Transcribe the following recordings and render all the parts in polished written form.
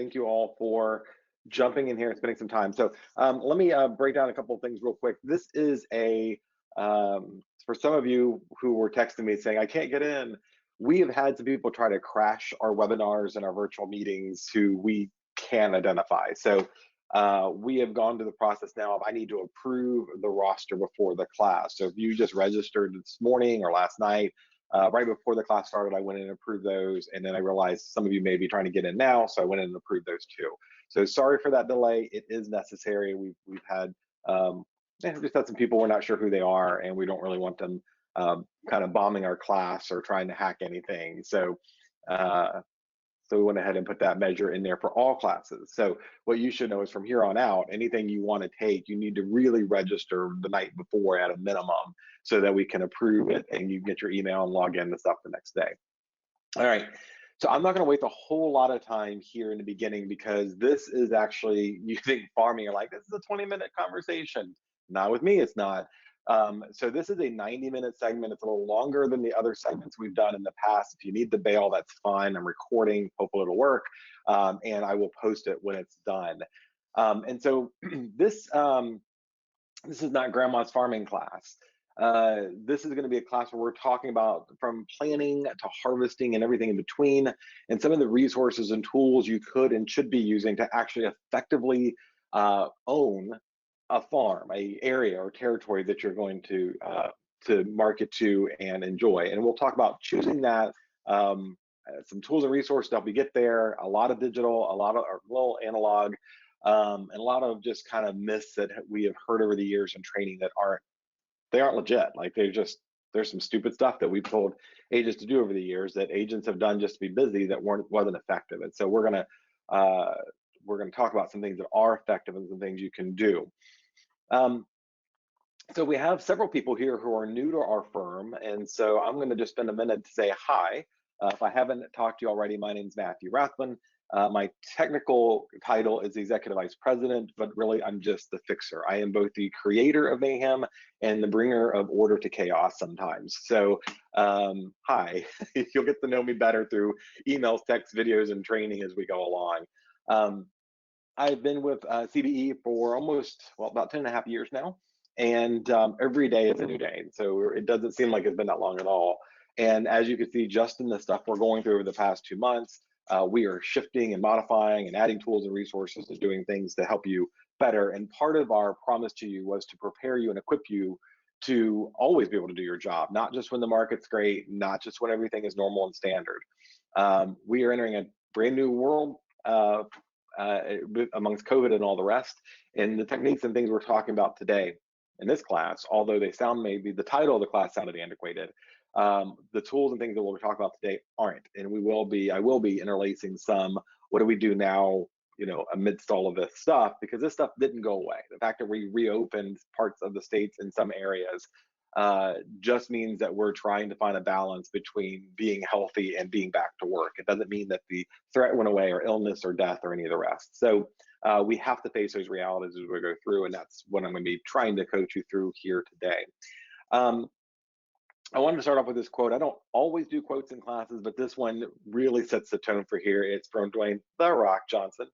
Thank you all for jumping in here and spending some time. So let me break down a couple of things real quick. This is for some of you who were texting me saying, I can't get in. We have had some people try to crash our webinars and our virtual meetings who we can identify. So we have gone to the process now of I need to approve the roster before the class. So if you just registered this morning or last night, right before the class started, I went in and approved those, and then I realized some of you may be trying to get in now, so I went in and approved those too. So sorry for that delay. It is necessary. We've had just had some people, we're not sure who they are, and we don't really want them kind of bombing our class or trying to hack anything. So we went ahead and put that measure in there for all classes. So what you should know is from here on out, anything you want to take, you need to really register the night before at a minimum so that we can approve it and you get your email and log in and stuff the next day. All right, so I'm not going to waste a whole lot of time here in the beginning because this is actually, you think farming, you're like, this is a 20-minute conversation. Not with me, it's not. So this is a 90-minute segment. It's a little longer than the other segments we've done in the past. If you need to bail, that's fine. I'm recording, hopefully it'll work, and I will post it when it's done. And so this is not grandma's farming class. This is going to be a class where we're talking about from planning to harvesting and everything in between, and some of the resources and tools you could and should be using to actually effectively own a farm, a area or territory that you're going to market to and enjoy. And we'll talk about choosing that, some tools and resources to help you get there, a lot of digital, a lot of little analog, and a lot of just kind of myths that we have heard over the years in training that aren't legit. Like there's some stupid stuff that we've told agents to do over the years that agents have done just to be busy that wasn't effective. And so we're gonna talk about some things that are effective and some things you can do. So we have several people here who are new to our firm, and so I'm going to just spend a minute to say hi. If I haven't talked to you already, my name is Matthew Rathman. My technical title is Executive Vice President, but really I'm just the fixer. I am both the creator of mayhem and the bringer of order to chaos sometimes. So hi, you'll get to know me better through emails, texts, videos, and training as we go along. I've been with CBE for about 10.5 years now, and every day is a new day. So it doesn't seem like it's been that long at all. And as you can see, just in the stuff we're going through over the past 2 months, we are shifting and modifying and adding tools and resources and doing things to help you better. And part of our promise to you was to prepare you and equip you to always be able to do your job, not just when the market's great, not just when everything is normal and standard. We are entering a brand new world amongst COVID and all the rest. And the techniques and things we're talking about today in this class, although they sound, maybe the title of the class sounded antiquated, the tools and things that we'll talk about today aren't. And I will be interlacing some, what do we do now, amidst all of this stuff, because this stuff didn't go away. The fact that we reopened parts of the states in some areas just means that we're trying to find a balance between being healthy and being back to work. It doesn't mean that the threat went away or illness or death or any of the rest. So we have to face those realities as we go through, and that's what I'm going to be trying to coach you through here today. I wanted to start off with this quote. I don't always do quotes in classes, but this one really sets the tone for here. It's from Dwayne "The Rock" Johnson.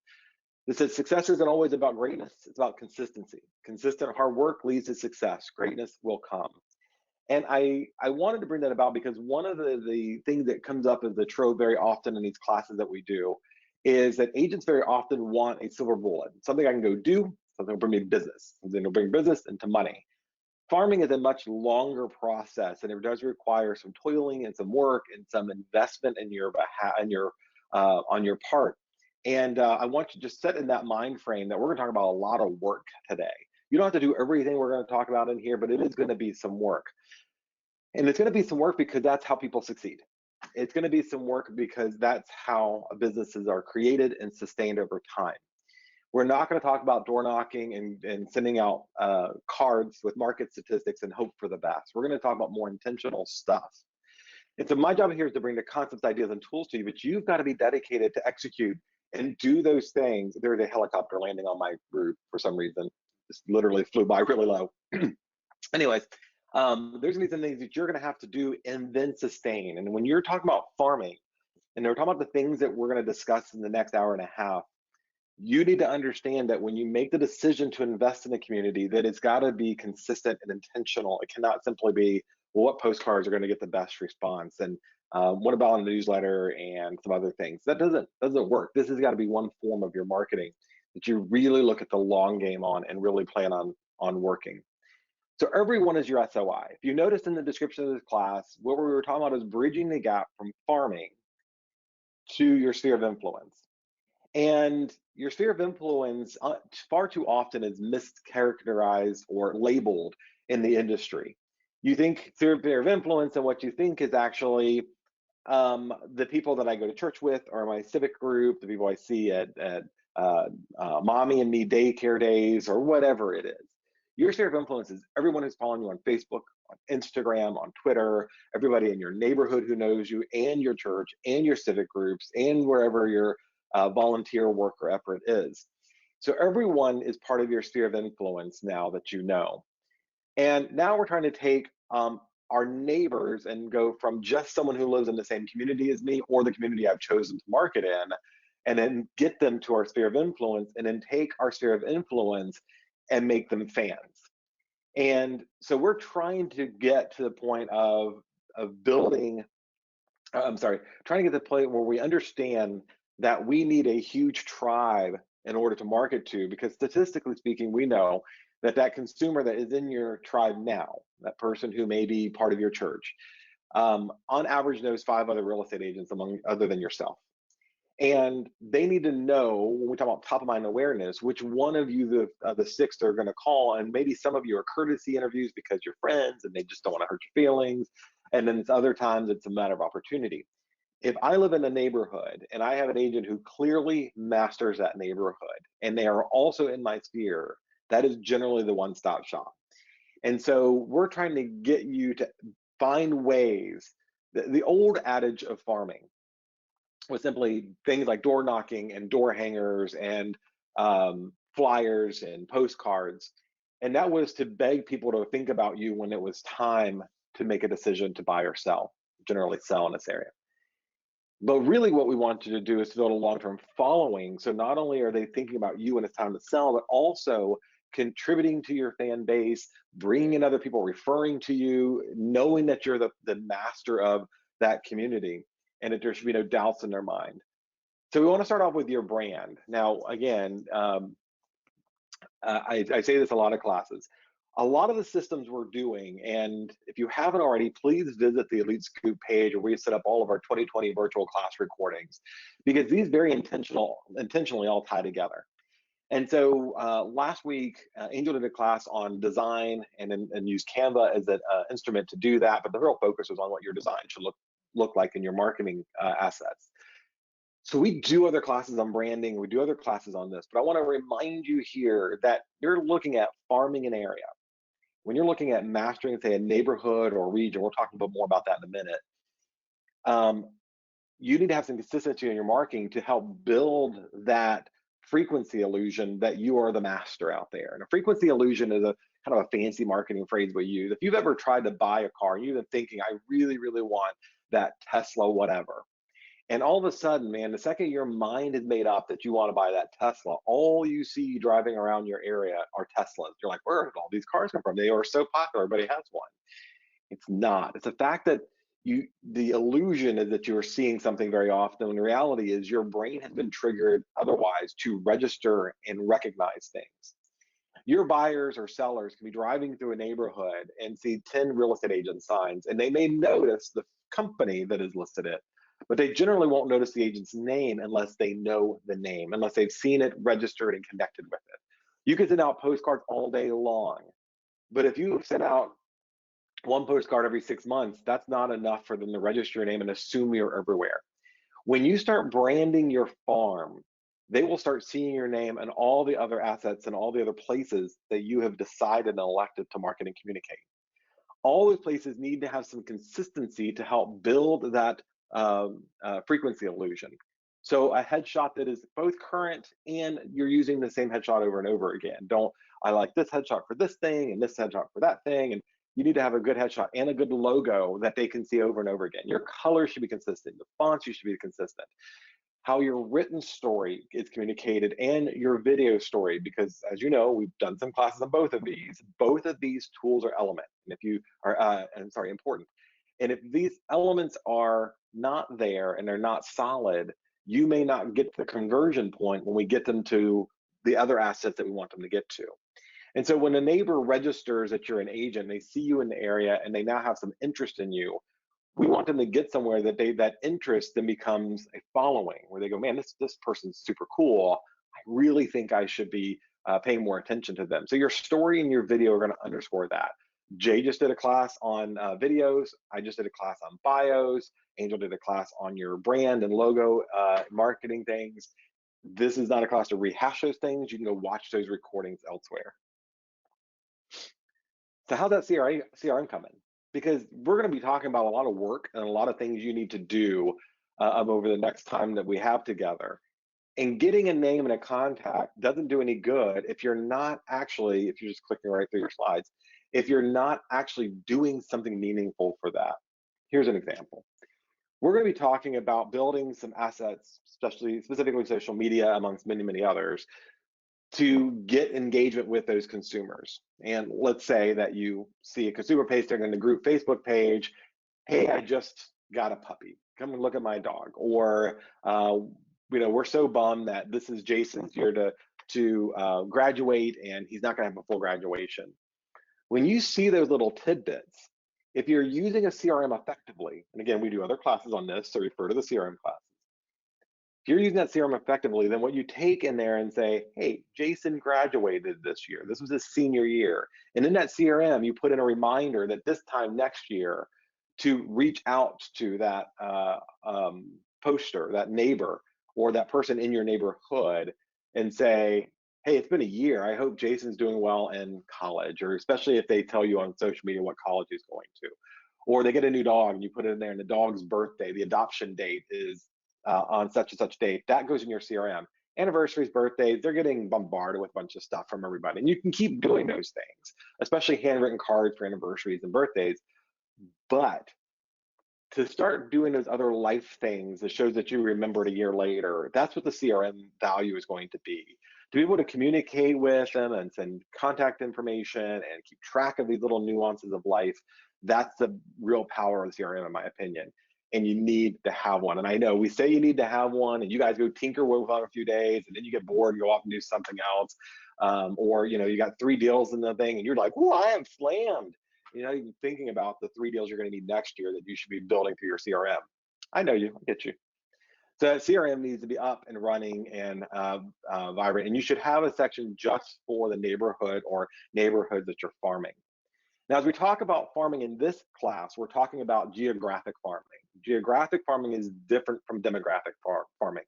It says, success isn't always about greatness, it's about consistency. Consistent hard work leads to success. Greatness will come. And I wanted to bring that about because one of the things that comes up as the trope very often in these classes that we do is that agents very often want a silver bullet, something I can go do, something will bring me business, something will bring business into money. Farming is a much longer process, and it does require some toiling and some work and some investment in your on your part. And I want you to just set in that mind frame that we're going to talk about a lot of work today. You don't have to do everything we're going to talk about in here, but it is going to be some work. And it's going to be some work because that's how people succeed. It's going to be some work because that's how businesses are created and sustained over time. We're not going to talk about door knocking and sending out cards with market statistics and hope for the best. We're going to talk about more intentional stuff. And so my job here is to bring the concepts, ideas, and tools to you, but you've got to be dedicated to execute and do those things. There's a helicopter landing on my roof for some reason. Just literally flew by really low. Anyways, there's gonna be some things that you're gonna have to do and then sustain. And when you're talking about farming, and we're talking about the things that we're gonna discuss in the next hour and a half, You need to understand that when you make the decision to invest in a community, that it's got to be consistent and intentional. It cannot simply be, well, what postcards are going to get the best response, and what about a newsletter and some other things. That doesn't work. This has got to be one form of your marketing that you really look at the long game on and really plan on working. So everyone is your SOI. If you noticed in the description of this class, what we were talking about is bridging the gap from farming to your sphere of influence. And your sphere of influence far too often is mischaracterized or labeled in the industry. You think sphere of influence, and what you think is actually the people that I go to church with, or my civic group, the people I see at mommy and me daycare days, or whatever it is. Your sphere of influence is everyone who's following you on Facebook, on Instagram, on Twitter, everybody in your neighborhood who knows you, and your church, and your civic groups, and wherever your volunteer work or effort is. So everyone is part of your sphere of influence now that you know. And now we're trying to take our neighbors and go from just someone who lives in the same community as me or the community I've chosen to market in, and then get them to our sphere of influence, and then take our sphere of influence and make them fans. And so we're trying to get to the point of building, I'm sorry, trying to get to the point where we understand that we need a huge tribe in order to market to, because statistically speaking, we know that that consumer that is in your tribe now, that person who may be part of your church, on average knows 5 other real estate agents among other than yourself. And they need to know, when we talk about top of mind awareness, which one of you, the 6, they're going to call. And maybe some of you are courtesy interviews because you're friends and they just don't want to hurt your feelings. And then other times it's a matter of opportunity. If I live in a neighborhood and I have an agent who clearly masters that neighborhood, and they are also in my sphere, that is generally the one-stop shop. And so we're trying to get you to find ways. The old adage of farming was simply things like door knocking and door hangers and flyers and postcards. And that was to beg people to think about you when it was time to make a decision to buy or sell, generally sell in this area. But really what we want you to do is to build a long-term following. So not only are they thinking about you when it's time to sell, but also contributing to your fan base, bringing in other people, referring to you, knowing that you're the master of that community, and that there should be no doubts in their mind. So we want to start off with your brand. Now, again, I say this a lot of classes. A lot of the systems we're doing, and if you haven't already, please visit the Elite Scoop page where we set up all of our 2020 virtual class recordings, because these very intentionally all tie together. And so last week, Angel did a class on design and used Canva as an instrument to do that, but the real focus was on what your design should look like in your marketing assets. So we do other classes on branding, we do other classes on this, but I want to remind you here that you're looking at farming an area. When you're looking at mastering, say, a neighborhood or region, we'll talk a bit more about that in a minute. You need to have some consistency in your marketing to help build that frequency illusion that you are the master out there. And a frequency illusion is a kind of a fancy marketing phrase we use. If you've ever tried to buy a car and you've been thinking, I really, really want that Tesla, whatever. And all of a sudden, man, the second your mind is made up that you want to buy that Tesla, all you see driving around your area are Teslas. You're like, where did all these cars come from? They are so popular, everybody has one. It's not. It's the fact that the illusion is that you are seeing something very often. When the reality is your brain has been triggered otherwise to register and recognize things. Your buyers or sellers can be driving through a neighborhood and see 10 real estate agent signs, and they may notice the company that is listed it, but they generally won't notice the agent's name unless they know the name, unless they've seen it, registered, and connected with it. You can send out postcards all day long, but if you send out one postcard every 6 months, that's not enough for them to register your name and assume you're everywhere. When you start branding your farm, they will start seeing your name and all the other assets and all the other places that you have decided and elected to market and communicate. All those places need to have some consistency to help build that frequency illusion. So a headshot that is both current and you're using the same headshot over and over again. Don't, I like this headshot for this thing and this headshot for that thing. And you need to have a good headshot and a good logo that they can see over and over again. Your colors should be consistent. The fonts, you should be consistent. how your written story is communicated, and your video story, because as you know, we've done some classes on both of these. Both of these tools are element, and if you are, important. And if these elements are not there and they're not solid, you may not get the conversion point when we get them to the other assets that we want them to get to. And so when a neighbor registers that you're an agent, they see you in the area and they now have some interest in you, we want them to get somewhere that that interest then becomes a following, where they go, man, this person's super cool. I really think I should be paying more attention to them. So your story and your video are going to underscore that. Jay just did a class on videos. I just did a class on bios. Angel did a class on your brand and logo marketing things. This is not a class to rehash those things. You can go watch those recordings elsewhere. So how's that CRM coming? Because we're going to be talking about a lot of work and a lot of things you need to do over the next time that we have together. And getting a name and a contact doesn't do any good if you're not actually, if you're just clicking right through your slides, if you're not actually doing something meaningful for that. Here's an example. We're going to be talking about building some assets, specifically social media, amongst many, many others, to get engagement with those consumers. And let's say that you see a consumer posting in the group Facebook page, hey, I just got a puppy, come and look at my dog. Or, we're so bummed that this is Jason's year to graduate and he's not gonna have a full graduation. When you see those little tidbits, if you're using a CRM effectively, and again, we do other classes on this, so refer to the CRM class. If you're using that CRM effectively, then what you take in there and say, hey, Jason graduated this year. This was his senior year. And in that CRM, you put in a reminder that this time next year to reach out to that poster, that neighbor, or that person in your neighborhood and say, hey, it's been a year. I hope Jason's doing well in college, or especially if they tell you on social media what college he's going to. Or they get a new dog and you put it in there and the dog's birthday, the adoption date is on such and such date. That goes in your CRM. Anniversaries, birthdays, they're getting bombarded with a bunch of stuff from everybody. And you can keep doing those things, especially handwritten cards for anniversaries and birthdays. But to start doing those other life things that shows that you remembered a year later, that's what the CRM value is going to be. To be able to communicate with them and send contact information and keep track of these little nuances of life, that's the real power of the CRM, in my opinion. And you need to have one. And I know we say you need to have one, and you guys go tinker with it a few days, and then you get bored and go off and do something else. Or you got 3 deals in the thing, and you're like, "Oh, I am slammed." You're not even thinking about the 3 deals you're going to need next year that you should be building through your CRM. I know you, I get you. So CRM needs to be up and running and vibrant, and you should have a section just for the neighborhood or neighborhoods that you're farming. Now, as we talk about farming in this class, we're talking about geographic farming. Geographic farming is different from demographic farming.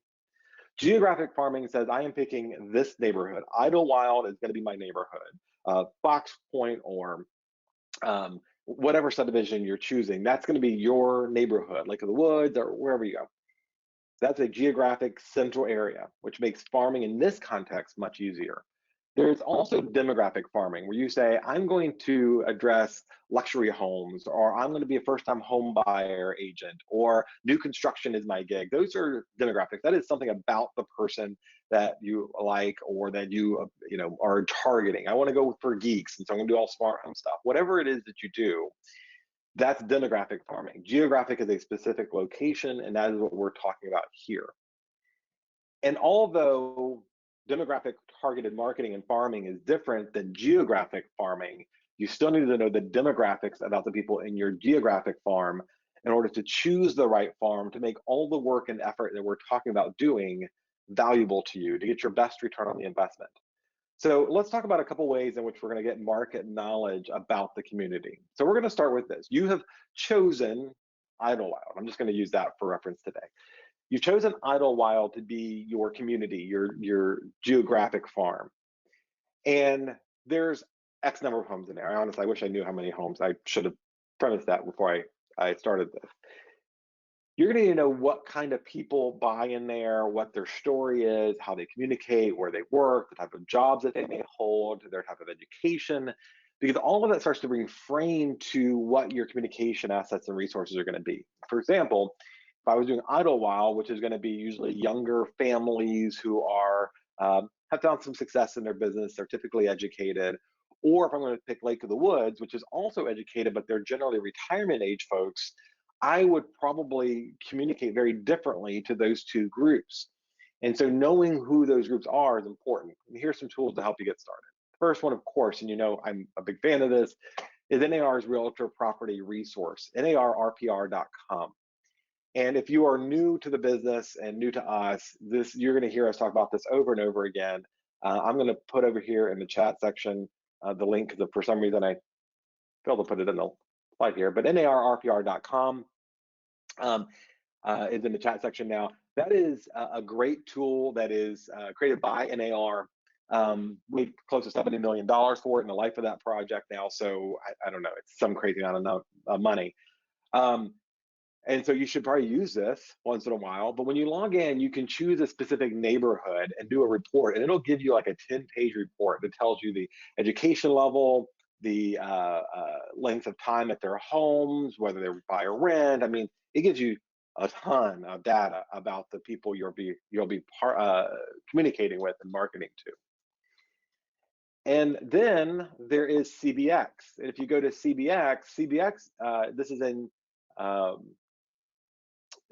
Geographic farming says, I am picking this neighborhood. Idlewild is going to be my neighborhood. Fox Point or whatever subdivision you're choosing, that's going to be your neighborhood, Lake of the Woods or wherever you go. That's a geographic central area, which makes farming in this context much easier. There's also demographic farming where you say, I'm going to address luxury homes, or I'm going to be a first-time home buyer agent, or new construction is my gig. Those are demographics. That is something about the person that you like or that you are targeting. I want to go for geeks, and so I'm going to do all smart home stuff. Whatever it is that you do, that's demographic farming. Geographic is a specific location, and that is what we're talking about here. And although demographic targeted marketing and farming is different than geographic farming, you still need to know the demographics about the people in your geographic farm in order to choose the right farm to make all the work and effort that we're talking about doing valuable to you to get your best return on the investment. So let's talk about a couple ways in which we're going to get market knowledge about the community. So we're going to start with this. You have chosen Idlewild. I'm just going to use that for reference today. You've chosen Idlewild to be your community, your geographic farm. And there's X number of homes in there. I wish I knew how many homes. I should have premised that before I started this. You're going to need to know what kind of people buy in there, what their story is, how they communicate, where they work, the type of jobs that they may hold, their type of education, because all of that starts to bring frame to what your communication assets and resources are going to be. For example, If I was doing Idlewild, which is going to be usually younger families who are have found some success in their business, they're typically educated. Or if I'm going to pick Lake of the Woods, which is also educated, but they're generally retirement age folks, I would probably communicate very differently to those two groups. And so knowing who those groups are is important. And here's some tools to help you get started. First one, of course, and you know I'm a big fan of this, is NAR's Realtor Property Resource, narrpr.com. And if you are new to the business and new to us, you're going to hear us talk about this over and over again. I'm going to put over here in the chat section the link, because for some reason I failed to put it in the slide here, but narrpr.com is in the chat section now. That is a great tool that is created by NAR. We close to $70 million for it in the life of that project now. So I don't know, it's some crazy amount of money. And so you should probably use this once in a while. But when you log in, you can choose a specific neighborhood and do a report, and it'll give you like a 10-page report that tells you the education level, the length of time at their homes, whether they buy or rent. I mean, it gives you a ton of data about the people you'll be communicating with and marketing to. And then there is CBX. And if you go to CBX, this is in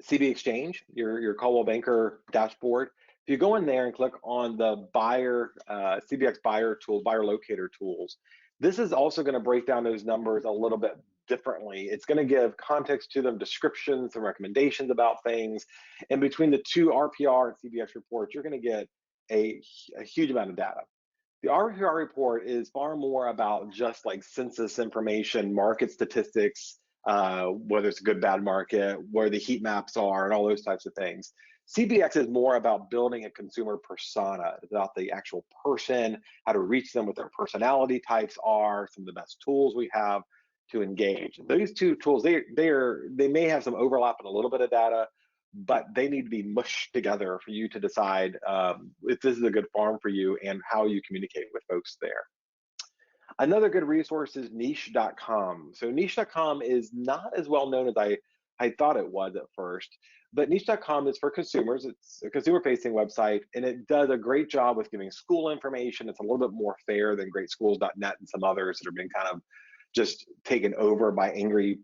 CB Exchange, your Coldwell Banker dashboard. If you go in there and click on the buyer CBX buyer tool, buyer locator tools, this is also going to break down those numbers a little bit differently. It's going to give context to them, descriptions and recommendations about things. And between the two RPR and CBX reports, you're going to get a huge amount of data. The RPR report is far more about just like census information, market statistics, whether it's a good, bad market, where the heat maps are, and all those types of things. CBX is more about building a consumer persona. It's about the actual person, how to reach them, what their personality types are, some of the best tools we have to engage. These two tools, they may have some overlap in a little bit of data, but they need to be mushed together for you to decide if this is a good farm for you and how you communicate with folks there. Another good resource is niche.com. So niche.com is not as well known as I thought it was at first, but niche.com is for consumers. It's a consumer-facing website, and it does a great job with giving school information. It's a little bit more fair than greatschools.net and some others that have been kind of just taken over by angry,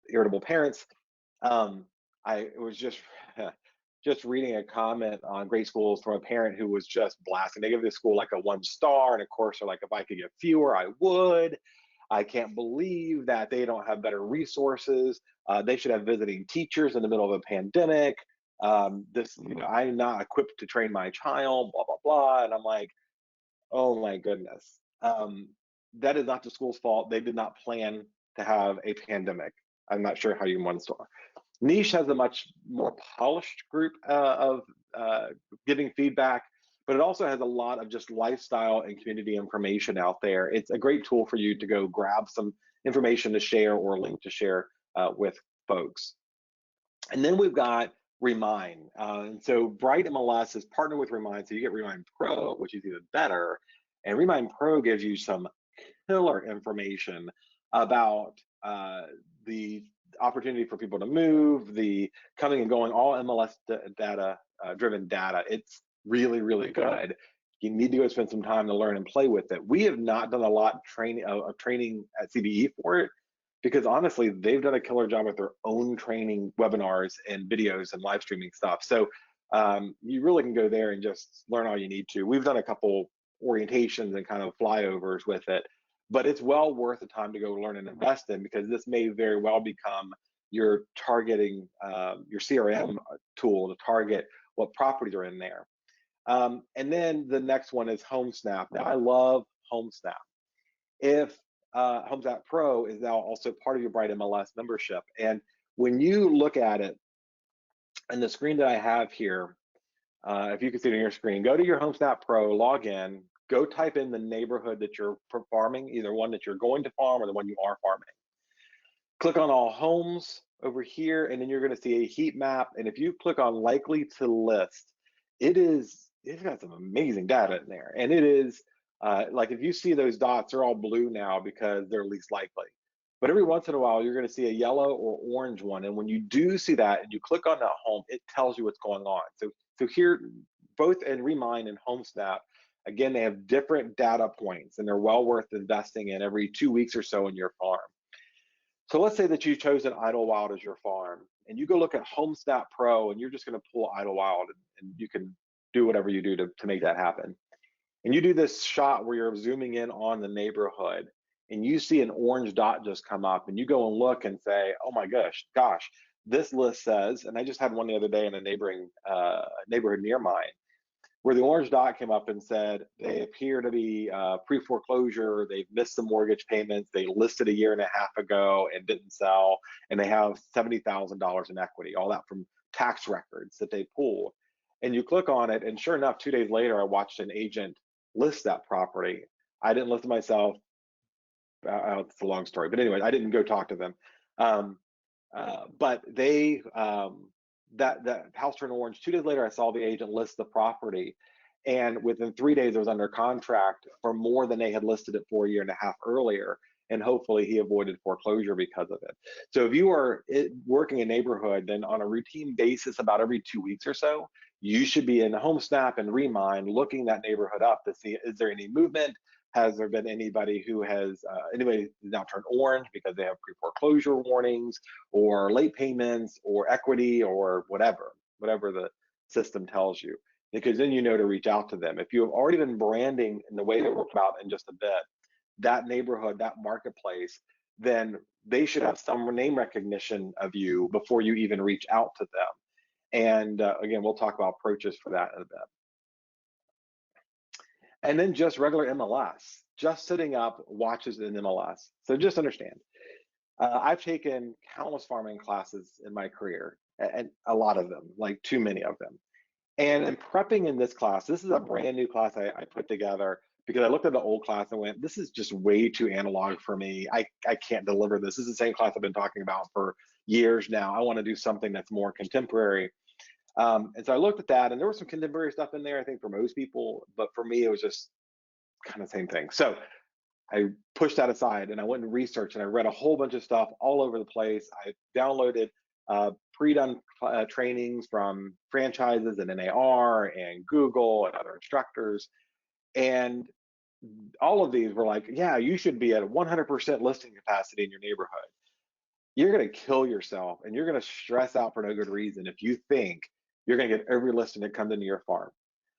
irritable parents. I was just reading a comment on Great Schools from a parent who was just blasting. They give this school like a 1 star, and of course they're like, if I could get fewer, I would. I can't believe that they don't have better resources. They should have visiting teachers in the middle of a pandemic. I'm not equipped to train my child, blah, blah, blah. And I'm like, oh my goodness. That is not the school's fault. They did not plan to have a pandemic. I'm not sure how you can 1 star. Niche has a much more polished group of giving feedback, but it also has a lot of just lifestyle and community information out there. It's a great tool for you to go grab some information to share or a link to share with folks. And then we've got Remind. And so Bright MLS is partnered with Remind, so you get Remind Pro, which is even better. And Remind Pro gives you some killer information about the opportunity for people to move, the coming and going, all MLS data driven data. It's really, really good. You need to go spend some time to learn and play with it. We have not done a lot of training at CBE for it, because honestly, they've done a killer job with their own training webinars and videos and live streaming stuff. So you really can go there and just learn all you need to. We've done a couple orientations and kind of flyovers with it, but it's well worth the time to go learn and invest in, because this may very well become your targeting, your CRM tool to target what properties are in there. And then the next one is HomeSnap. Now, I love HomeSnap. If HomeSnap Pro is now also part of your Bright MLS membership, and when you look at it, and the screen that I have here, if you can see it on your screen, go to your HomeSnap Pro, log in, go type in the neighborhood that you're farming, either one that you're going to farm or the one you are farming. Click on all homes over here, and then you're going to see a heat map. And if you click on likely to list, it's got some amazing data in there. And it is like, if you see those dots, they're all blue now because they're least likely. But every once in a while, you're going to see a yellow or orange one. And when you do see that and you click on that home, it tells you what's going on. So here, both in Remind and HomeSnap, again, they have different data points and they're well worth investing in every 2 weeks or so in your farm. So let's say that you chose an Idlewild as your farm and you go look at HomeSnap Pro and you're just going to pull Idlewild and you can do whatever you do to make that happen. And you do this shot where you're zooming in on the neighborhood and you see an orange dot just come up and you go and look and say, oh my gosh, this list says, and I just had one the other day in a neighboring neighborhood near mine, where the orange dot came up and said they appear to be pre-foreclosure, they've missed some mortgage payments, they listed a year and a half ago and didn't sell, and they have $70,000 in equity, all that from tax records that they pulled. And you click on it, and sure enough, 2 days later, I watched an agent list that property. I didn't list it myself. It's a long story, but anyway, I didn't go talk to them. But they that house turned orange. 2 days later, I saw the agent list the property, and within 3 days, it was under contract for more than they had listed it for a year and a half earlier. And hopefully, he avoided foreclosure because of it. So, if you are working a neighborhood, then on a routine basis, about every 2 weeks or so, you should be in HomeSnap and Remind looking that neighborhood up to see, is there any movement? Has there been anybody who has anybody now turned orange because they have pre-foreclosure warnings or late payments or equity or whatever the system tells you, because then you know to reach out to them. If you have already been branding in the way that we'll talk about in just a bit, that neighborhood, that marketplace, then they should have some name recognition of you before you even reach out to them. And again, we'll talk about approaches for that in a bit. And then just regular MLS, just sitting up watches in MLS. So just understand, I've taken countless farming classes in my career, and a lot of them, like too many of them. And in prepping in this class, this is a brand new class I put together because I looked at the old class and went, this is just way too analog for me. I can't deliver this. This is the same class I've been talking about for years now. I want to do something that's more contemporary. And so I looked at that, and there was some contemporary stuff in there, I think, for most people, but for me, it was just kind of the same thing. So I pushed that aside and I went and researched and I read a whole bunch of stuff all over the place. I downloaded pre-done trainings from franchises and NAR and Google and other instructors. And all of these were like, yeah, you should be at 100% listing capacity in your neighborhood. You're going to kill yourself and you're going to stress out for no good reason if you think you're going to get every listing that comes into your farm.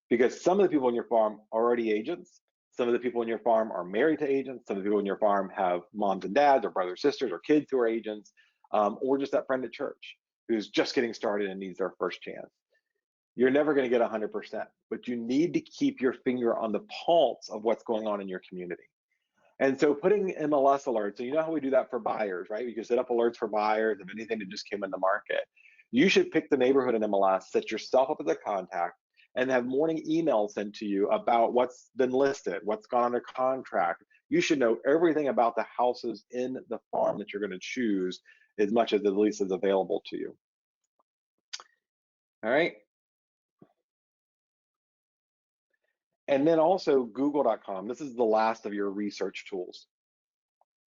Because some of the people in your farm are already agents. Some of the people in your farm are married to agents. Some of the people in your farm have moms and dads or brothers, sisters, or kids who are agents, or just that friend at church who's just getting started and needs their first chance. You're never going to get 100%, but you need to keep your finger on the pulse of what's going on in your community. And so putting MLS alerts, so you know how we do that for buyers, right? We can set up alerts for buyers of anything that just came in the market. You should pick the neighborhood in MLS, set yourself up as a contact, and have morning emails sent to you about what's been listed, what's gone under contract. You should know everything about the houses in the farm that you're going to choose as much as the lease is available to you. All right. And then also google.com. This is the last of your research tools.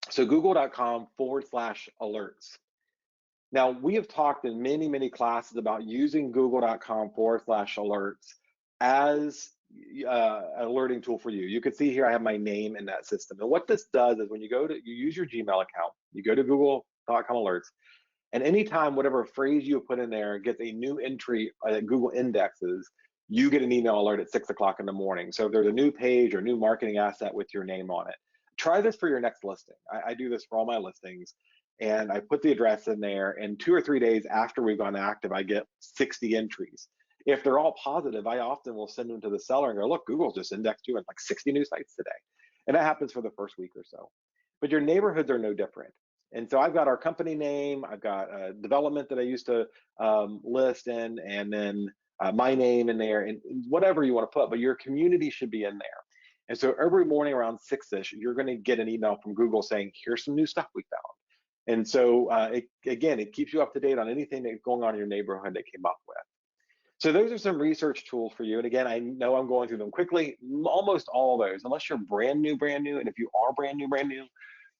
So google.com/alerts. Now, we have talked in many, many classes about using google.com/alerts as an alerting tool for you. You can see here I have my name in that system. And what this does is when you use your Gmail account, you go to google.com alerts, and anytime whatever phrase you put in there gets a new entry that Google indexes, you get an email alert at 6 o'clock in the morning. So if there's a new page or new marketing asset with your name on it, try this for your next listing. I do this for all my listings. And I put the address in there, and 2 or 3 days after we've gone active, I get 60 entries. If they're all positive, I often will send them to the seller and go, look, Google's just indexed you in like 60 new sites today. And that happens for the first week or so. But your neighborhoods are no different. And so I've got our company name, I've got a development that I used to list in, and then my name in there, and whatever you want to put, but your community should be in there. And so every morning around 6-ish, you're going to get an email from Google saying, here's some new stuff we found. And so it keeps you up to date on anything that's going on in your neighborhood that came up with. So those are some research tools for you. And again, I know I'm going through them quickly. Almost all of those, unless you're brand new, and if you are brand new,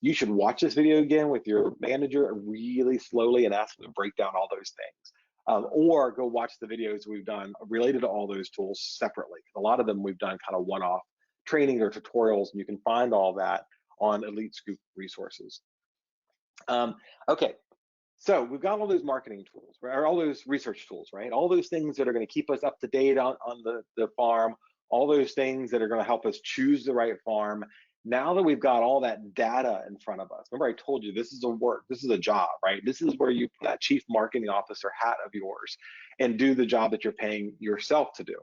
You should watch this video again with your manager really slowly and ask them to break down all those things. Or go watch the videos we've done related to all those tools separately. A lot of them we've done kind of one-off training or tutorials, and you can find all that on Elite Scoop resources. Okay, so we've got all those marketing tools, right, or all those research tools, right? All those things that are going to keep us up to date on the farm, all those things that are going to help us choose the right farm. Now that we've got all that data in front of us, remember I told you this is a work, this is a job, right? This is where you put that chief marketing officer hat of yours and do the job that you're paying yourself to do.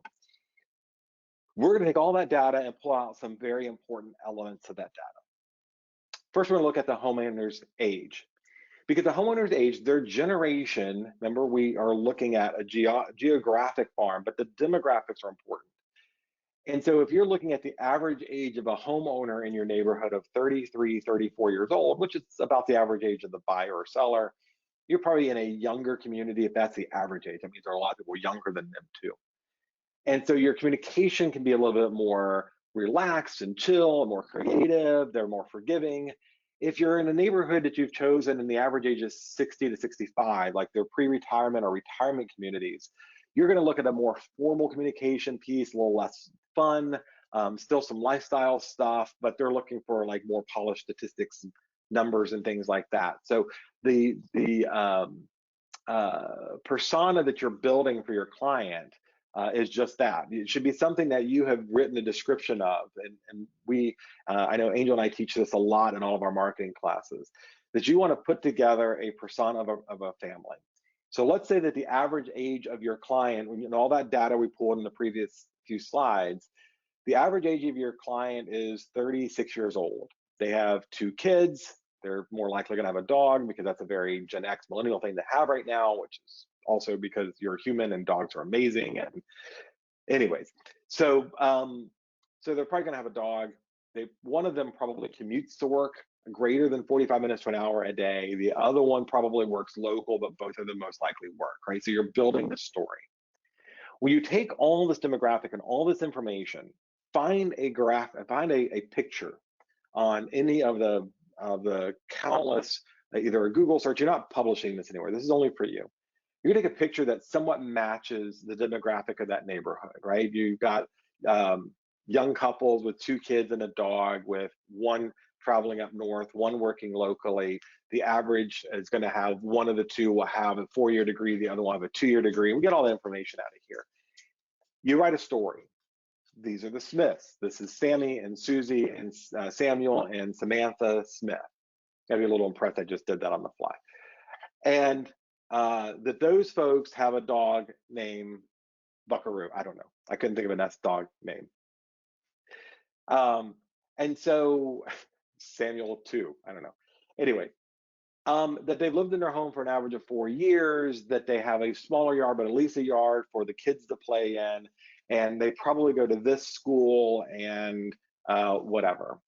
We're going to take all that data and pull out some very important elements of that data. First, we're going to look at the homeowner's age. Because the homeowner's age, their generation, remember we are looking at a geographic farm, but the demographics are important. And so if you're looking at the average age of a homeowner in your neighborhood of 33, 34 years old, which is about the average age of the buyer or seller, you're probably in a younger community if that's the average age. That means there are a lot of people younger than them too. And so your communication can be a little bit more relaxed and chill and more creative. They're more forgiving. If you're in a neighborhood that you've chosen and the average age is 60 to 65, like they're pre-retirement or retirement communities, you're going to look at a more formal communication piece, a little less fun, still some lifestyle stuff, but they're looking for like more polished statistics, numbers, and things like that. So the persona that you're building for your client is just that. It should be something that you have written a description of. And we, I know Angel and I teach this a lot in all of our marketing classes, that you want to put together a persona of a family. So let's say that the average age of your client, and all that data we pulled in the previous few slides, the average age of your client is 36 years old. They have 2 kids. They're more likely going to have a dog because that's a very Gen X millennial thing to have right now, which is also because you're human and dogs are amazing. And anyways, so so they're probably going to have a dog. One of them probably commutes to work greater than 45 minutes to an hour a day. The other one probably works local, but both of them most likely work, right? So you're building the story. When you take all this demographic and all this information, find a graph, find a picture on any of the countless, either a Google search. You're not publishing this anywhere. This is only for you. You're gonna take a picture that somewhat matches the demographic of that neighborhood, right? You've got young couples with 2 kids and a dog, with one traveling up north, one working locally. The average is going to have one of the two will have a 4-year degree, the other one have a 2-year degree. We get all the information out of here. You write a story. These are the Smiths. This is Sammy and Susie and Samuel and Samantha Smith. I'd be a little impressed I just did that on the fly. And that those folks have a dog named Buckaroo. I don't know. I couldn't think of a nice dog name. And so Samuel too, I don't know. Anyway, that they've lived in their home for an average of 4 years, that they have a smaller yard, but at least a yard for the kids to play in, and they probably go to this school and whatever.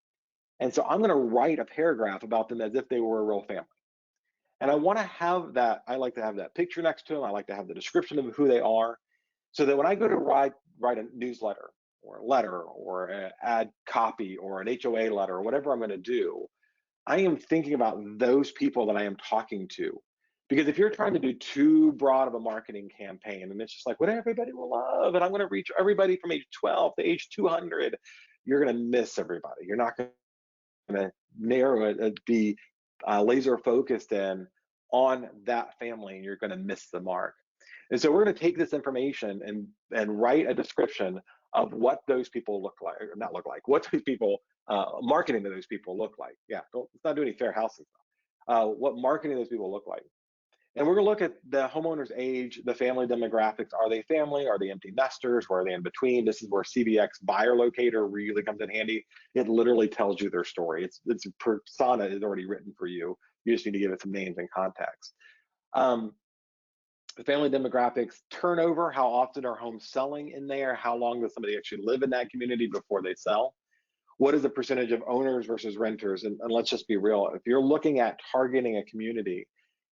And so I'm going to write a paragraph about them as if they were a real family. And I want to have that, I like to have that picture next to them. I like to have the description of who they are, so that when I go to write a newsletter or a letter or add copy or an HOA letter or whatever I'm going to do, I am thinking about those people that I am talking to. Because if you're trying to do too broad of a marketing campaign and it's just like what everybody will love, and I'm going to reach everybody from age 12 to age 200, you're going to miss everybody. You're not going to narrow it, be laser focused in on that family, and you're going to miss the mark. And so we're going to take this information and write a description of what those people look like, or not look like, what those people, marketing to those people look like. Yeah, let's not do any fair housing stuff. What marketing those people look like. And we're going to look at the homeowner's age, the family demographics. Are they family? Are they empty nesters? Where are they in between? This is where CBX buyer locator really comes in handy. It literally tells you their story. Its persona is already written for you. You just need to give it some names and context. The family demographics, turnover, how often are homes selling in there? How long does somebody actually live in that community before they sell? What is the percentage of owners versus renters? And let's just be real, if you're looking at targeting a community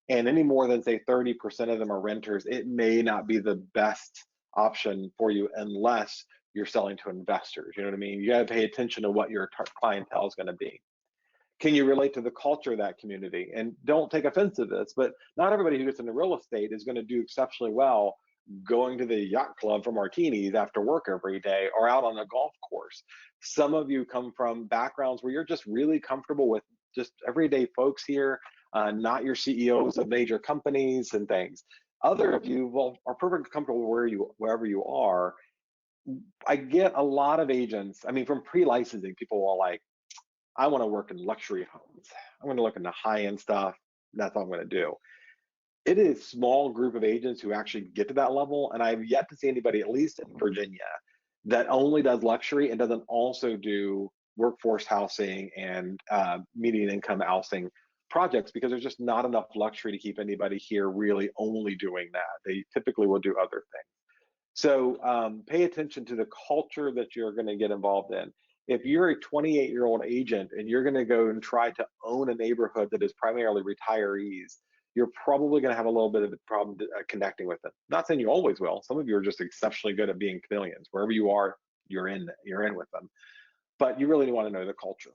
and any more than say 30% of them are renters, it may not be the best option for you unless you're selling to investors. You know what I mean? You got to pay attention to what your clientele is going to be. Can you relate to the culture of that community? And don't take offense to this, but not everybody who gets into real estate is going to do exceptionally well going to the yacht club for martinis after work every day or out on a golf course. Some of you come from backgrounds where you're just really comfortable with just everyday folks here, not your CEOs of major companies and things. Other of you, well, are perfectly comfortable wherever you are. I get a lot of agents. I mean, from pre-licensing, people are like, I want to work in luxury homes. I want to look into high-end stuff. That's what I'm going to do. It is a small group of agents who actually get to that level, and I've yet to see anybody, at least in Virginia, that only does luxury and doesn't also do workforce housing and median income housing projects, because there's just not enough luxury to keep anybody here really only doing that. They typically will do other things. So pay attention to the culture that you're going to get involved in. If you're a 28-year-old agent and you're going to go and try to own a neighborhood that is primarily retirees, you're probably going to have a little bit of a problem connecting with them. Not saying you always will. Some of you are just exceptionally good at being chameleons. Wherever you are, you're in with them. But you really want to know the culture.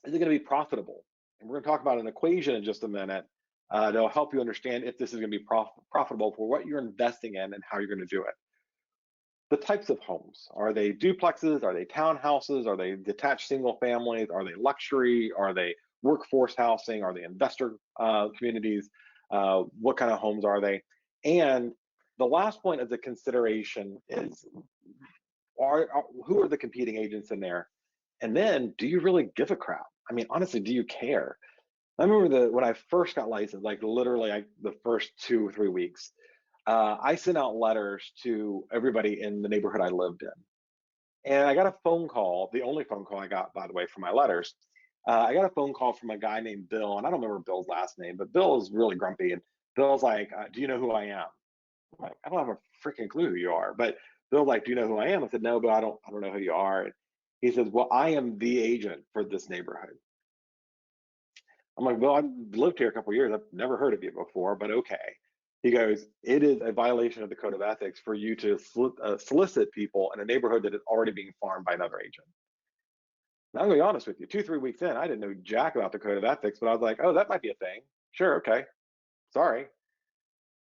Is it going to be profitable? And we're going to talk about an equation in just a minute that'll help you understand if this is going to be profitable for what you're investing in and how you're going to do it. The types of homes. Are they duplexes? Are they townhouses? Are they detached single families? Are they luxury? Are they workforce housing? Are they investor communities? What kind of homes are they? And the last point of the consideration is, who are the competing agents in there? And then, do you really give a crap? I mean, honestly, do you care? I remember when I first got licensed, like literally the first 2 or 3 weeks, I sent out letters to everybody in the neighborhood I lived in. And I got a phone call, the only phone call I got, by the way, for my letters. I got a phone call from a guy named Bill, and I don't remember Bill's last name, but Bill is really grumpy. And Bill's like, do you know who I am? I'm like, I don't have a freaking clue who you are. But Bill's like, do you know who I am? I said, no, but I don't know who you are. And he says, well, I am the agent for this neighborhood. I'm like, well, I've lived here a couple of years. I've never heard of you before, but okay. He goes, it is a violation of the code of ethics for you to solicit people in a neighborhood that is already being farmed by another agent. Now, I'm going to be honest with you, 2, 3 weeks in, I didn't know jack about the code of ethics, but I was like, oh, that might be a thing. Sure, okay, sorry.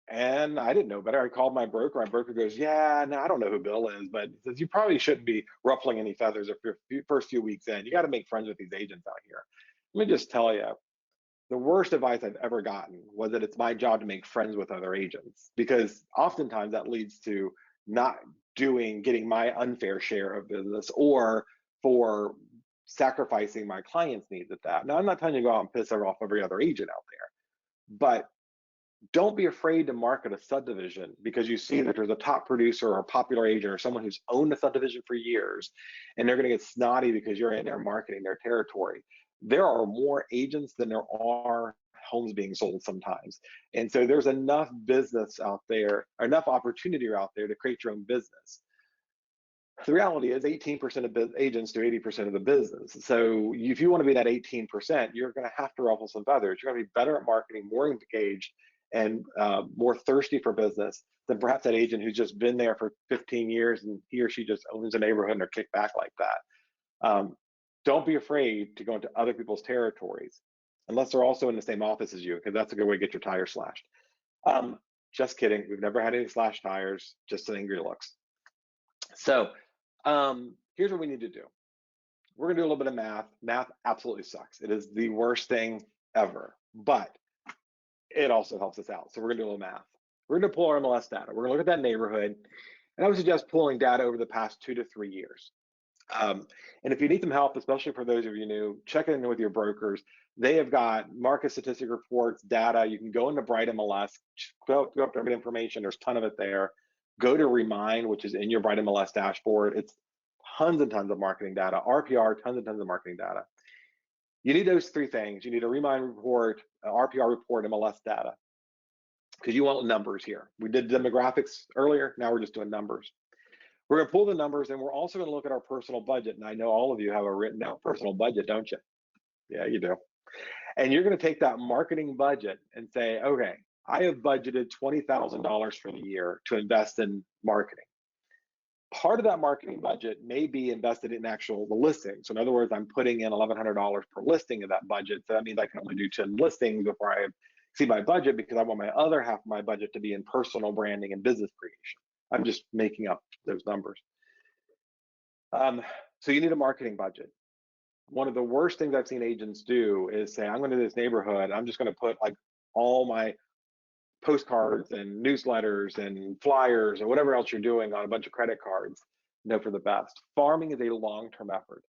And I didn't know better. I called my broker. My broker goes, yeah, no, I don't know who Bill is, but he says, you probably shouldn't be ruffling any feathers if your first few weeks in. You got to make friends with these agents out here. Let me just tell you, the worst advice I've ever gotten was that it's my job to make friends with other agents, because oftentimes that leads to not getting my unfair share of business, or for sacrificing my clients' needs at that. Now, I'm not telling you to go out and piss off every other agent out there, but don't be afraid to market a subdivision because you see that there's a top producer or a popular agent or someone who's owned a subdivision for years, and they're going to get snotty because you're in there marketing their territory. There are more agents than there are homes being sold sometimes. And so there's enough business out there, enough opportunity out there to create your own business. The reality is 18% of agents do 80% of the business. So if you want to be that 18%, you're going to have to ruffle some feathers. You're going to be better at marketing, more engaged, and more thirsty for business than perhaps that agent who's just been there for 15 years and he or she just owns a neighborhood and they're kicked back like that. Don't be afraid to go into other people's territories, unless they're also in the same office as you, because that's a good way to get your tires slashed. Just kidding. We've never had any slashed tires, just an angry looks. So here's what we need to do. We're gonna do a little bit of math. Math absolutely sucks. It is the worst thing ever, but it also helps us out. So we're gonna do a little math. We're gonna pull our MLS data. We're gonna look at that neighborhood, and I would suggest pulling data over the past 2 to 3 years. And if you need some help, especially for those of you new, check in with your brokers. They have got market statistic reports, data. You can go into Bright MLS, go up to every information. There's a ton of it there. Go to Remind, which is in your Bright MLS dashboard. It's tons and tons of marketing data. RPR, tons and tons of marketing data. You need those 3 things. You need a Remind report, RPR report, MLS data, because you want numbers here. We did demographics earlier. Now we're just doing numbers. We're going to pull the numbers, and we're also going to look at our personal budget. And I know all of you have a written out personal budget, don't you? Yeah, you do. And you're going to take that marketing budget and say, okay, I have budgeted $20,000 for the year to invest in marketing. Part of that marketing budget may be invested in the listing. So in other words, I'm putting in $1,100 per listing of that budget. So that means I can only do 10 listings before I see my budget, because I want my other half of my budget to be in personal branding and business creation. I'm just making up those numbers. So you need a marketing budget. One of the worst things I've seen agents do is say, I'm going to this neighborhood, I'm just going to put like all my postcards and newsletters and flyers or whatever else you're doing on a bunch of credit cards, and hope for the best. Farming is a long-term effort.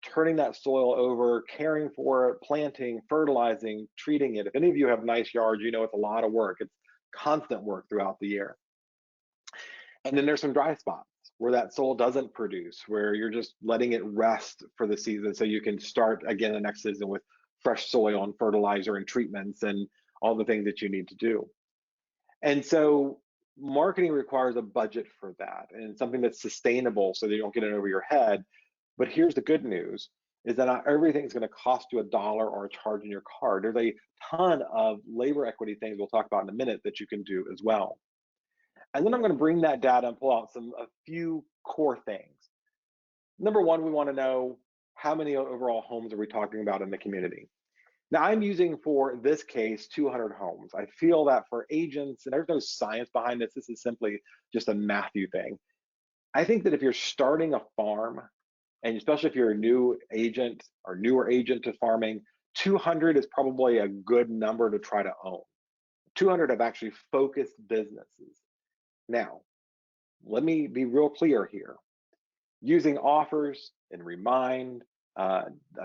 Turning that soil over, caring for it, planting, fertilizing, treating it. If any of you have nice yards, you know it's a lot of work. It's constant work throughout the year. And then there's some dry spots where that soil doesn't produce, where you're just letting it rest for the season so you can start again the next season with fresh soil and fertilizer and treatments and all the things that you need to do. And so marketing requires a budget for that, and something that's sustainable so that you don't get it over your head. But here's the good news, is that not everything's going to cost you $1 or a charge in your card. There's a ton of labor equity things we'll talk about in a minute that you can do as well. And then I'm going to bring that data and pull out a few core things. Number one, we want to know how many overall homes are we talking about in the community. Now, I'm using for this case 200 homes. I feel that for agents, and there's no science behind this, this is simply just a Matthew thing. I think that if you're starting a farm, and especially if you're a new agent or newer agent to farming, 200 is probably a good number to try to own. 200 have actually focused businesses. Now, let me be real clear here. Using offers and remind,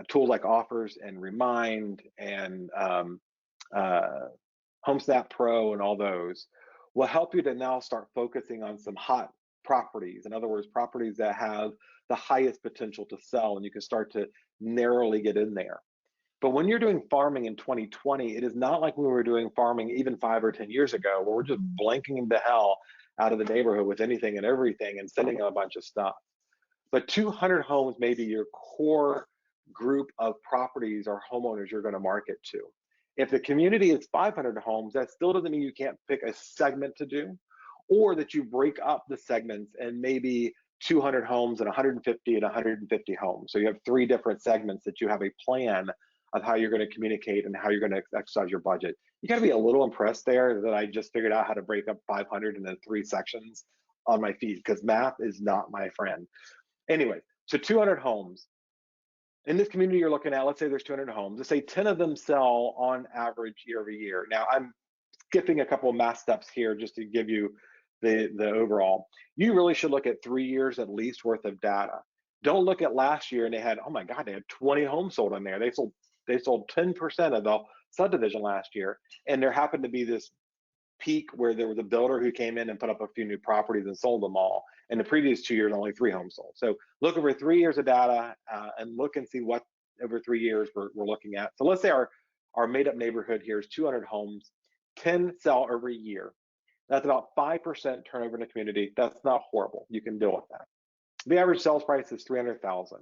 tools like offers and remind and HomeSnap Pro and all those will help you to now start focusing on some hot properties. In other words, properties that have the highest potential to sell, and you can start to narrowly get in there. But when you're doing farming in 2020, it is not like we were doing farming even 5 or 10 years ago, where we're just blanking the hell out of the neighborhood with anything and everything and sending a bunch of stuff. But 200 homes may be your core group of properties or homeowners you're going to market to. If the community is 500 homes, that still doesn't mean you can't pick a segment to do, or that you break up the segments and maybe 200 homes and 150 and 150 homes. So you have 3 different segments that you have a plan of how you're going to communicate and how you're going to exercise your budget. You got to be a little impressed there that I just figured out how to break up 500 into 3 sections on my feed, because math is not my friend. Anyway, so 200 homes. In this community you're looking at, let's say there's 200 homes. Let's say 10 of them sell on average year over year. Now, I'm skipping a couple of math steps here just to give you the overall. You really should look at 3 years at least worth of data. Don't look at last year and they had, oh my God, they had 20 homes sold in there. They sold 10% of the subdivision last year. And there happened to be this peak where there was a builder who came in and put up a few new properties and sold them all. In the previous 2 years, only 3 homes sold. So look over 3 years of data and look and see what over 3 years we're looking at. So let's say our made up neighborhood here is 200 homes, 10 sell every year. That's about 5% turnover in the community. That's not horrible. You can deal with that. The average sales price is $300,000.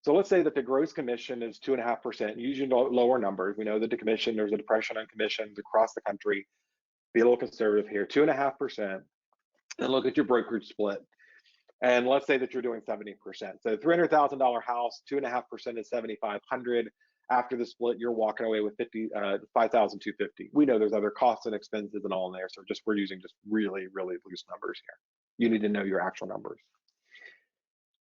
So let's say that the gross commission is 2.5%, using lower numbers. We know that the commission, there's a depression on commissions across the country. Be a little conservative here, 2.5%, and look at your brokerage split. And let's say that you're doing 70%. So $300,000 house, 2.5% is $7,500. After the split, you're walking away with $5,250. We know there's other costs and expenses and all in there. So we're using just really, really loose numbers here. You need to know your actual numbers.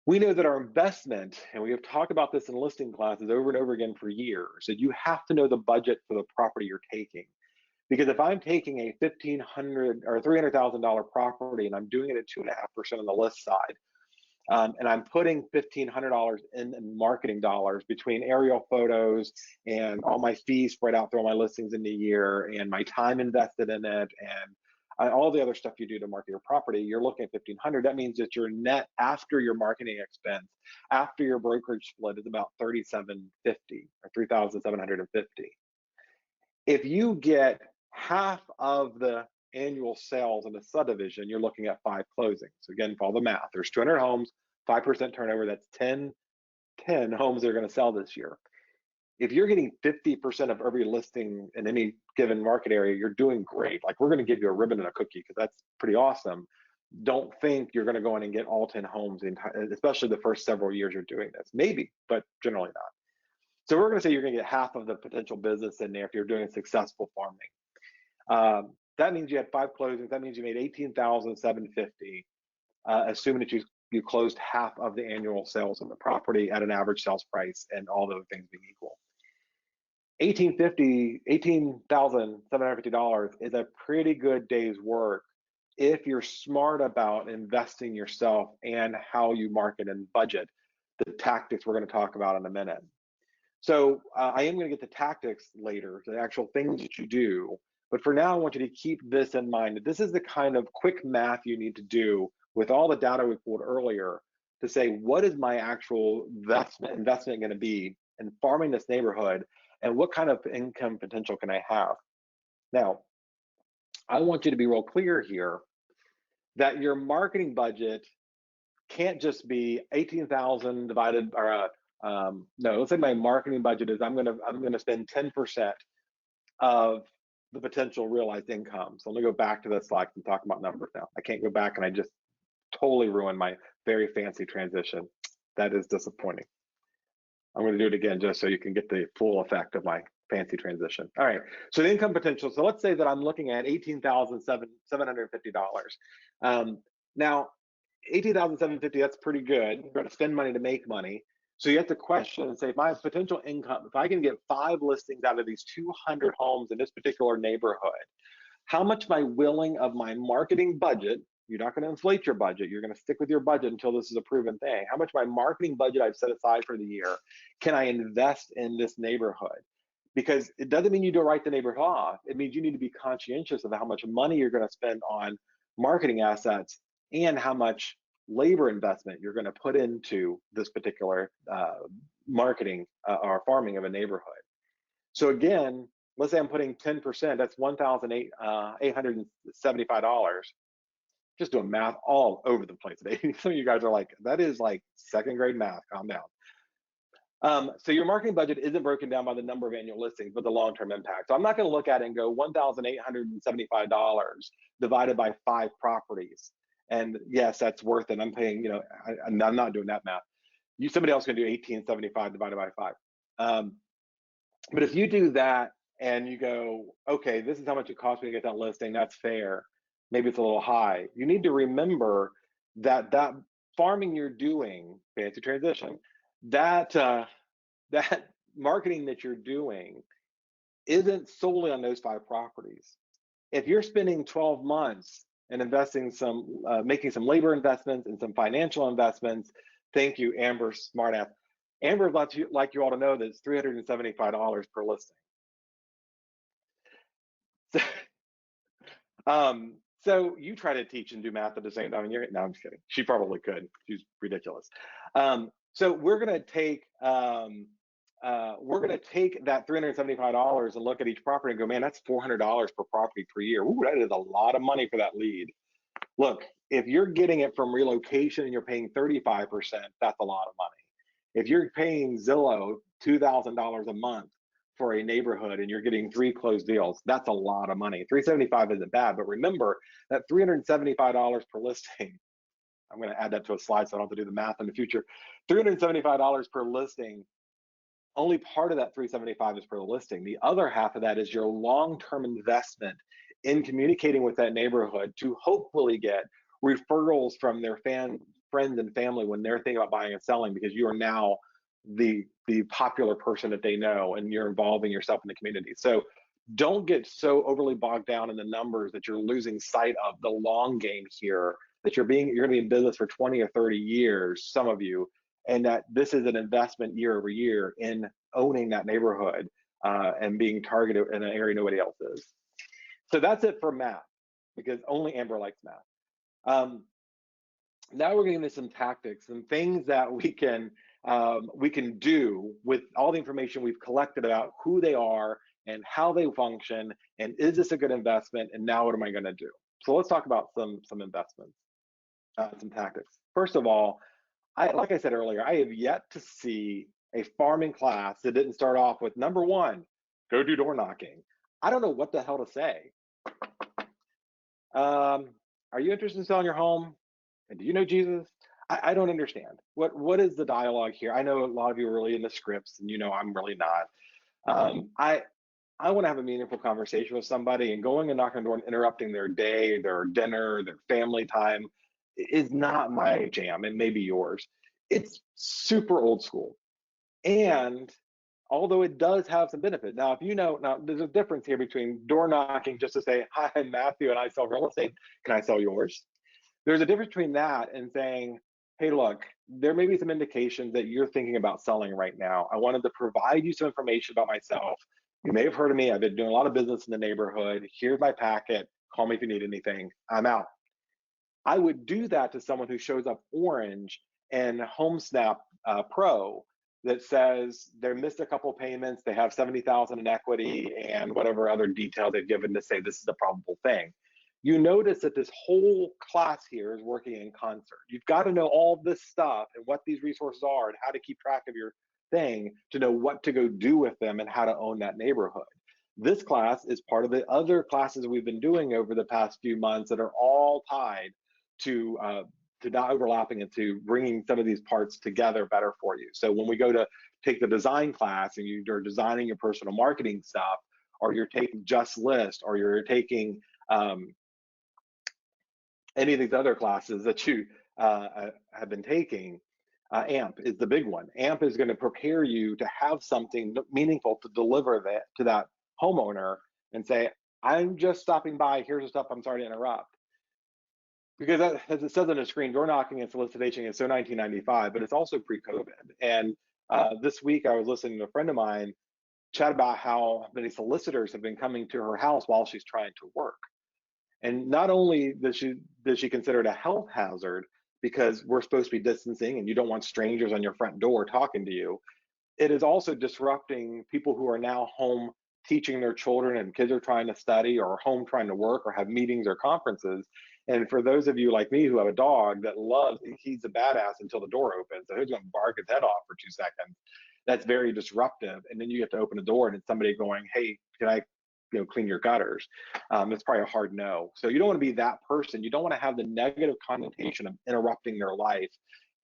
We know that our investment, and we have talked about this in listing classes over and over again for years, that you have to know the budget for the property you're taking. Because if I'm taking a $1,500 or $300,000 property and I'm doing it at 2.5% on the list side, and I'm putting $1,500 in marketing dollars between aerial photos and all my fees spread out through all my listings in the year and my time invested in it and all the other stuff you do to market your property, you're looking at $1,500. That means that your net after your marketing expense, after your brokerage split, is about $3,750 or $3,750. If you get half of the annual sales in a subdivision, you're looking at 5 closings. So again, follow the math. There's 200 homes, 5% turnover. That's 10 homes that are going to sell this year. If you're getting 50% of every listing in any given market area, you're doing great. Like, we're going to give you a ribbon and a cookie because that's pretty awesome. don't think you're going to go in and get all 10 homes, especially the first several years you're doing this. Maybe, but generally not. So we're going to say you're going to get half of the potential business in there if you're doing successful farming. That means you had 5 closings. That means you made $18,750, assuming that you closed half of the annual sales of the property at an average sales price and all the other things being equal. $18,750 is a pretty good day's work if you're smart about investing yourself and how you market and budget, the tactics we're going to talk about in a minute. So I am going to get to tactics later, the actual things that you do. But for now, I want you to keep this in mind. This is the kind of quick math you need to do with all the data we pulled earlier to say, what is my actual investment going to be in farming this neighborhood, and what kind of income potential can I have? Now, I want you to be real clear here that your marketing budget can't just be 18,000 divided, or no, let's say my marketing budget is I'm gonna spend 10% of the potential realized income. So let me go back to this slide and talk about numbers now. I can't go back, and I just totally ruined my very fancy transition. That is disappointing. I'm going to do it again just so you can get the full effect of my fancy transition. All right, so the income potential. So let's say that I'm looking at $18,750. Now, $18,750, that's pretty good. You're going to spend money to make money. So you have to question and say, my potential income, if I can get 5 listings out of these 200 homes in this particular neighborhood, how much am I willing of my marketing budget? You're not going to inflate your budget. You're going to stick with your budget until this is a proven thing. How much my marketing budget I've set aside for the year can I invest in this neighborhood? Because it doesn't mean you don't write the neighborhood off. It means you need to be conscientious of how much money you're going to spend on marketing assets and how much labor investment you're going to put into this particular marketing or farming of a neighborhood. So again, let's say I'm putting 10%, that's $1,875. Just doing math all over the place today. Some of you guys are like, that is like second grade math, calm down. So your marketing budget isn't broken down by the number of annual listings, but the long-term impact. So I'm not going to look at it and go $1,875 divided by 5 properties. And yes, that's worth it. I'm paying, you know, I'm not doing that math. Somebody else can do 1875 divided by 5. But if you do that and you go, okay, this is how much it costs me to get that listing, that's fair. Maybe it's a little high. You need to remember that that farming you're doing, fancy transition, that that marketing that you're doing isn't solely on those 5 properties. If you're spending 12 months and investing some, making some labor investments and some financial investments, thank you, Amber, smartass. Amber wants you, like you all to know that it's $375 per listing. So you try to teach and do math at the same time. No, I'm just kidding. She probably could. She's ridiculous. So we're gonna take that $375 and look at each property and go, man, that's $400 per property per year. Ooh, that is a lot of money for that lead. Look, if you're getting it from relocation and you're paying 35%, that's a lot of money. If you're paying Zillow $2,000 a month for a neighborhood and you're getting 3 closed deals, that's a lot of money. $375 isn't bad, but remember that $375 per listing, I'm going to add that to a slide so I don't have to do the math in the future. $375 per listing, only part of that $375 is per listing. The other half of that is your long-term investment in communicating with that neighborhood to hopefully get referrals from their friends and family when they're thinking about buying and selling, because you are now the popular person that they know and you're involving yourself in the community. So don't get so overly bogged down in the numbers that you're losing sight of the long game here, that you're going to be in business for 20 or 30 years, some of you, and that this is an investment year over year in owning that neighborhood and being targeted in an area nobody else is. So that's it for math, because only Amber likes math. Now we're getting into some tactics and things that we can do with all the information we've collected about who they are and how they function, and is this a good investment, and now what am I going to do? So let's talk about some investments, some tactics. First of all, like I said earlier, I have yet to see a farming class that didn't start off with, number 1, go do door knocking. I don't know what the hell to say. Are Are you interested in selling your home? And do you know Jesus? I don't understand. What is the dialogue here? I know a lot of you are really into scripts, and I'm really not. I want to have a meaningful conversation with somebody, and going and knocking on the door and interrupting their day, their dinner, their family time is not my jam. It may be yours. It's super old school. And although it does have some benefit. Now, if now there's a difference here between door knocking just to say, hi, I'm Matthew and I sell real estate. Can I sell yours? There's a difference between that and saying, hey, look, there may be some indications that you're thinking about selling right now. I wanted to provide you some information about myself. You may have heard of me. I've been doing a lot of business in the neighborhood. Here's my packet. Call me if you need anything. I'm out. I would do that to someone who shows up orange and HomeSnap Pro that says they missed a couple payments, they have 70,000 in equity, and whatever other detail they've given to say this is a probable thing. You notice that this whole class here is working in concert. You've got to know all this stuff and what these resources are and how to keep track of your thing to know what to go do with them and how to own that neighborhood. This class is part of the other classes we've been doing over the past few months that are all tied to not overlapping and to bringing some of these parts together better for you. So when we go to take the design class and you're designing your personal marketing stuff, or you're taking Just List, or you're taking any of these other classes that you have been taking, AMP is the big one. AMP is going to prepare you to have something meaningful to deliver that to that homeowner and say, I'm just stopping by. Here's the stuff. I'm sorry to interrupt. Because as it says on the screen, door knocking and solicitation is so 1995, but it's also pre-COVID. And this week I was listening to a friend of mine chat about how many solicitors have been coming to her house while she's trying to work. And not only does she consider it a health hazard because we're supposed to be distancing and you don't want strangers on your front door talking to you, it is also disrupting people who are now home teaching their children, and kids are trying to study or home trying to work or have meetings or conferences. And for those of you like me who have a dog that loves, he's a badass until the door opens. So he's going to bark his head off for 2 seconds. That's very disruptive. And then you have to open the door and it's somebody going, hey, can I clean your gutters? It's probably a hard no. So you don't want to be that person. You don't want to have the negative connotation of interrupting their life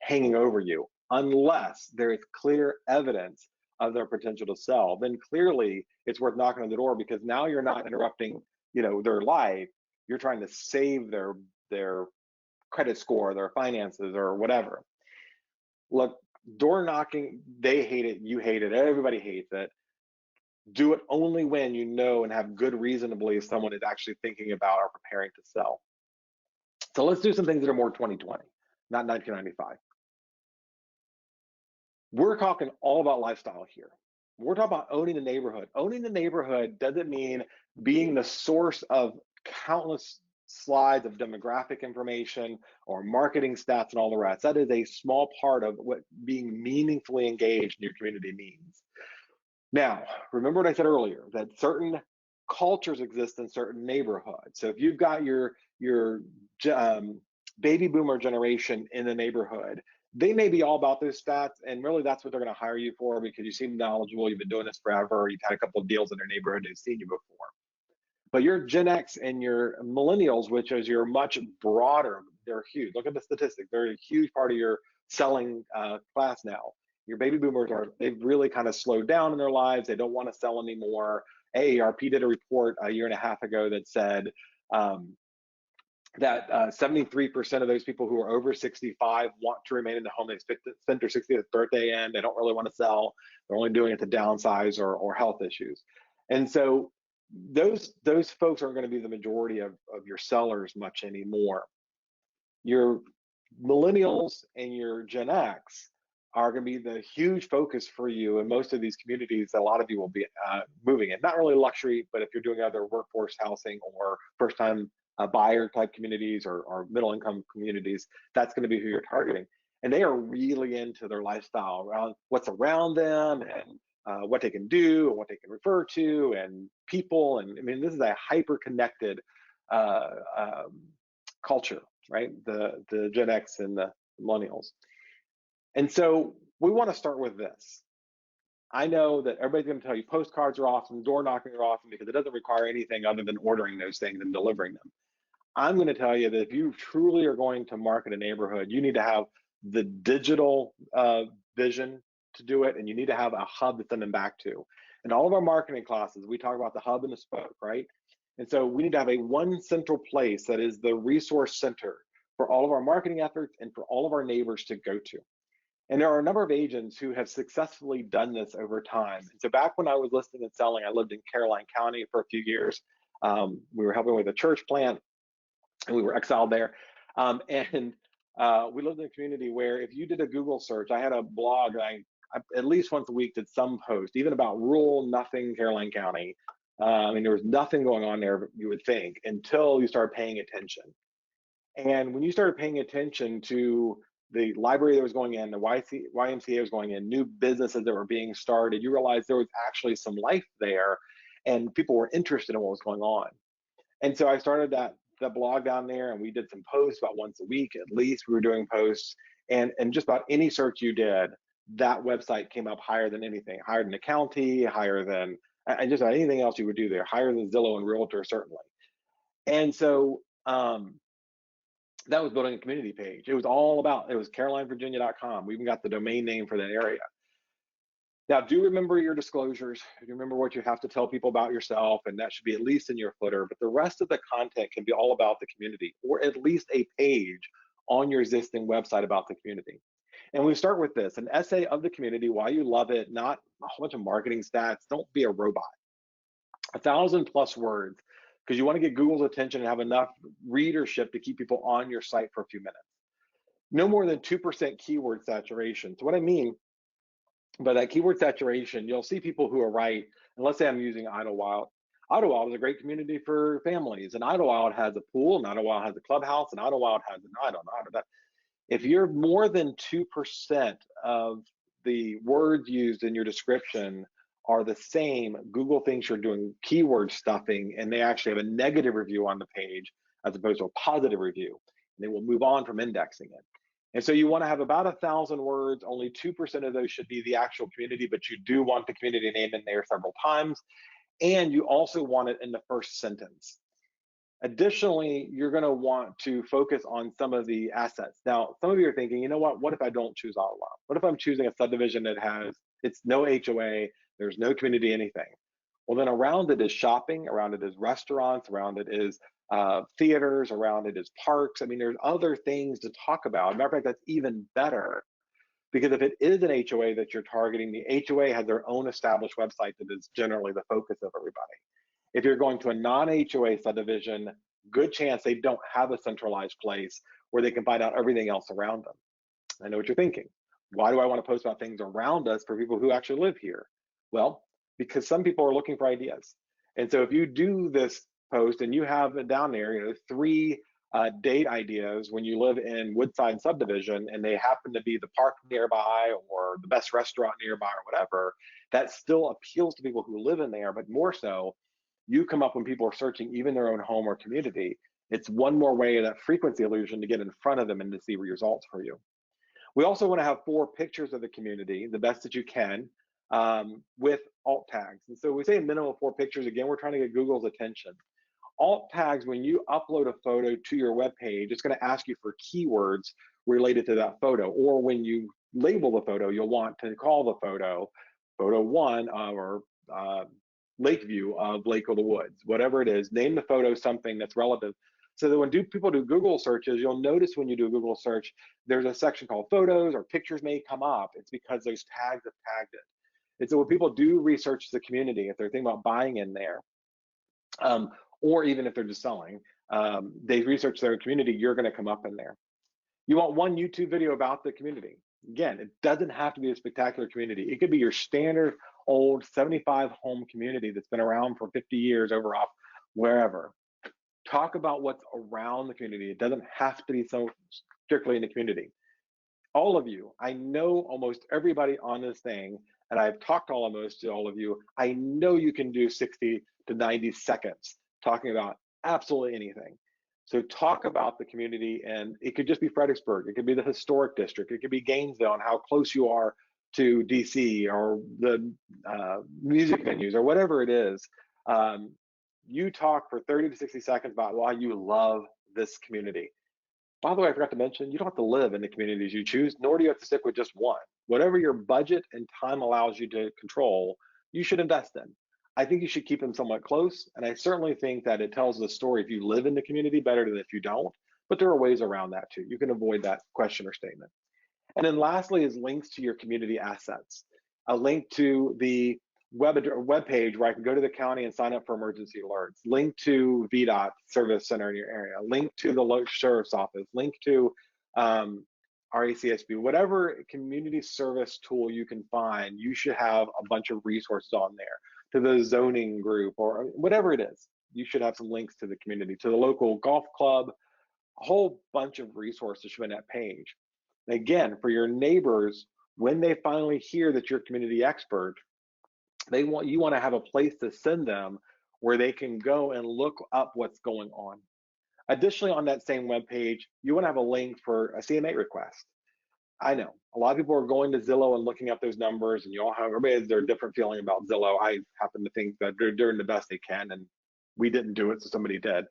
hanging over you, unless there is clear evidence of their potential to sell. Then clearly it's worth knocking on the door, because now you're not interrupting their life. You're trying to save their credit score, their finances, or whatever. Look, door knocking, they hate it, you hate it, everybody hates it. Do it only when you know and have good reason to believe someone is actually thinking about or preparing to sell. So let's do some things that are more 2020, not 1995. We're talking all about lifestyle here. We're talking about owning the neighborhood. Owning the neighborhood doesn't mean being the source of countless slides of demographic information or marketing stats and all the rest. That is a small part of what being meaningfully engaged in your community means. Now, remember what I said earlier, that certain cultures exist in certain neighborhoods. So if you've got your baby boomer generation in the neighborhood, they may be all about those stats, and really that's what they're going to hire you for, because you seem knowledgeable, you've been doing this forever, you've had a couple of deals in their neighborhood, they've seen you before. But your Gen X and your millennials, which is your much broader, they're huge. Look at the statistics. They're a huge part of your selling class now. Your baby boomers they've really kind of slowed down in their lives. They don't want to sell anymore. AARP did a report a year and a half ago that said that 73% of those people who are over 65 want to remain in the home they spent their 60th birthday in. They don't really want to sell. They're only doing it to downsize or health issues. And so those folks aren't going to be the majority of your sellers much anymore. Your millennials and your Gen X are going to be the huge focus for you in most of these communities that a lot of you will be moving in. Not really luxury, but if you're doing other workforce housing or first-time buyer type communities or middle income communities, that's going to be who you're targeting. And they are really into their lifestyle around what's around them and what they can do and what they can refer to and people. And I mean, this is a hyper connected culture, right? The Gen X and the millennials. And so we want to start with this. I know that everybody's going to tell you postcards are awesome, door knocking are awesome, because it doesn't require anything other than ordering those things and delivering them. I'm going to tell you that if you truly are going to market a neighborhood, you need to have the digital vision to do it, and you need to have a hub to send them back to. In all of our marketing classes, we talk about the hub and the spoke, right? And so we need to have a one central place that is the resource center for all of our marketing efforts and for all of our neighbors to go to. And there are a number of agents who have successfully done this over time. And so back when I was listing and selling, I lived in Caroline County for a few years. We were helping with a church plant, and we were exiled there. And we lived in a community where if you did a Google search, I had a blog, I at least once a week did some post, even about rural nothing Caroline County. And there was nothing going on there, you would think, until you started paying attention. And when you started paying attention to the library that was going in, the YMCA was going in, new businesses that were being started, you realized there was actually some life there and people were interested in what was going on. And so I started the blog down there, and we did some posts about once a week at least. We were doing posts, and just about any search you did, that website came up higher than anything, higher than the county, higher than and just about anything else you would do there, higher than Zillow and Realtor certainly. And so that was building a community page. It was all about, it was carolinevirginia.com. We even got the domain name for that area. Now, do remember your disclosures. Remember what you have to tell people about yourself, and that should be at least in your footer. But the rest of the content can be all about the community, or at least a page on your existing website about the community. And we start with this, an essay of the community, why you love it, not a whole bunch of marketing stats. Don't be a robot. 1,000+ words, because you want to get Google's attention and have enough readership to keep people on your site for a few minutes. No more than 2% keyword saturation. So what I mean by that keyword saturation, you'll see people who are right, and let's say I'm using Idlewild. Idlewild is a great community for families, and Idlewild has a pool, and Idlewild has a clubhouse, and Idlewild has an I don't know that. If you're more than 2% of the words used in your description are the same, Google thinks you're doing keyword stuffing, and they actually have a negative review on the page as opposed to a positive review. And they will move on from indexing it. And so you want to have about 1,000 words. Only 2% of those should be the actual community, but you do want the community name in there several times. And you also want it in the first sentence. Additionally, you're going to want to focus on some of the assets. Now, some of you are thinking, you know what if I don't choose Ottawa? What if I'm choosing a subdivision that it's no HOA, there's no community anything? Well, then around it is shopping, around it is restaurants, around it is theaters, around it is parks. I mean, there's other things to talk about. Matter of fact, that's even better, because if it is an HOA that you're targeting, the HOA has their own established website that is generally the focus of everybody. If you're going to a non-HOA subdivision, good chance they don't have a centralized place where they can find out everything else around them. I know what you're thinking. Why do I want to post about things around us for people who actually live here? Well, because some people are looking for ideas. And so if you do this post and you have it down there, 3 date ideas when you live in Woodside subdivision, and they happen to be the park nearby or the best restaurant nearby or whatever, that still appeals to people who live in there. But more so, you come up when people are searching even their own home or community. It's one more way of that frequency illusion to get in front of them and to see results for you. We also want to have 4 pictures of the community, the best that you can, with alt tags. And so we say a minimum of 4 pictures. Again, we're trying to get Google's attention. Alt tags, when you upload a photo to your web page, it's going to ask you for keywords related to that photo. Or when you label the photo, you'll want to call the photo 1 or lake view of Lake of the Woods, whatever it is. Name the photo something that's relative, so that when people do Google searches, you'll notice when you do a Google search, there's a section called photos or pictures may come up. It's because those tags have tagged it. And so when people do research the community, if they're thinking about buying in there, or even if they're just selling, they research their community, you're going to come up in there. You want 1 YouTube video about the community. Again, it doesn't have to be a spectacular community. It could be your standard old 75 home community that's been around for 50 years over off wherever. Talk about what's around the community. It doesn't have to be so strictly in the community. All of you, I know almost everybody on this thing, and I've talked almost to all of you. I know you can do 60 to 90 seconds talking about absolutely anything. So talk about the community, and it could just be Fredericksburg. It could be the historic district. It could be Gainesville and how close you are to DC or the music venues or whatever it is. You talk for 30 to 60 seconds about why you love this community. By the way, I forgot to mention, you don't have to live in the communities you choose, nor do you have to stick with just one. Whatever your budget and time allows you to control, you should invest in. I think you should keep them somewhat close, and I certainly think that it tells the story if you live in the community better than if you don't, but there are ways around that too. You can avoid that question or statement. And then lastly is links to your community assets. A link to the web page where I can go to the county and sign up for emergency alerts, link to VDOT service center in your area, link to the local sheriff's office, link to RACSB, whatever community service tool you can find, you should have a bunch of resources on there, to the zoning group or whatever it is. You should have some links to the community, to the local golf club, a whole bunch of resources should be on that page. And again, for your neighbors, when they finally hear that you're a community expert, you want to have a place to send them where they can go and look up what's going on. Additionally, on that same web page, you want to have a link for a CMA request. I know a lot of people are going to Zillow and looking up those numbers, and you all have, everybody has their different feeling about Zillow. I happen to think that they're doing the best they can, and we didn't do it, so somebody did.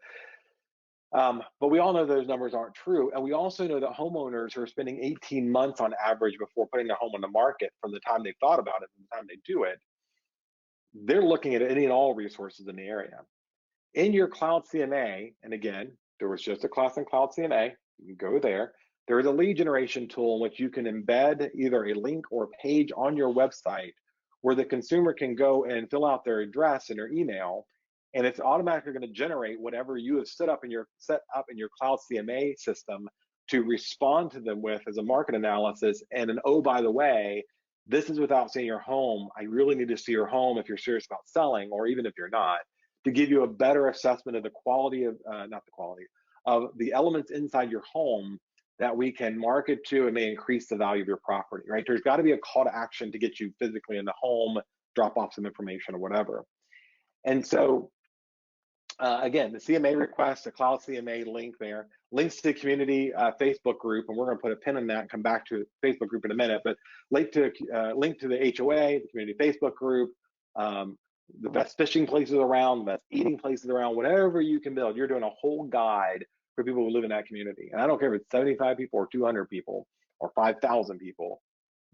But we all know those numbers aren't true. And we also know that homeowners who are spending 18 months on average before putting their home on the market, from the time they've thought about it to the time they do it, they're looking at any and all resources in the area. In your Cloud CMA, and again, there was just a class in Cloud CMA, you can go there. There is a lead generation tool in which you can embed either a link or a page on your website where the consumer can go and fill out their address and their email, and it's automatically going to generate whatever you have set up in your Cloud CMA system to respond to them with as a market analysis. And oh, by the way, this is without seeing your home. I really need to see your home if you're serious about selling, or even if you're not, to give you a better assessment of the quality of, not the quality, of the elements inside your home that we can market to and may increase the value of your property, right? There's got to be a call to action to get you physically in the home, drop off some information or whatever. And so, again, the CMA request, the Cloud CMA link there, links to the community Facebook group, and we're going to put a pin in that and come back to the Facebook group in a minute, but link to the HOA, the community Facebook group, the best fishing places around, the best eating places around, whatever you can build. You're doing a whole guide for people who live in that community. And I don't care if it's 75 people or 200 people or 5,000 people.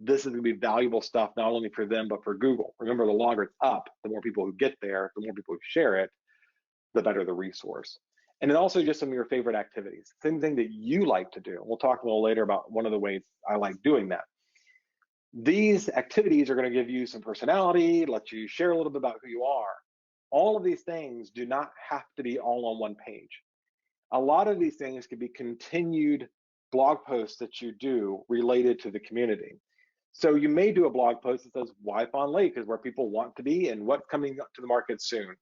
This is going to be valuable stuff, not only for them, but for Google. Remember, the longer it's up, the more people who get there, the more people who share it, the better the resource. And then also just some of your favorite activities, same thing that you like to do. We'll talk a little later about one of the ways I like doing that. These activities are going to give you some personality, let you share a little bit about who you are. All of these things do not have to be all on one page. A lot of these things could be continued blog posts that you do related to the community. So you may do a blog post that says why Fawn Lake is where people want to be and what's coming up to the market soon.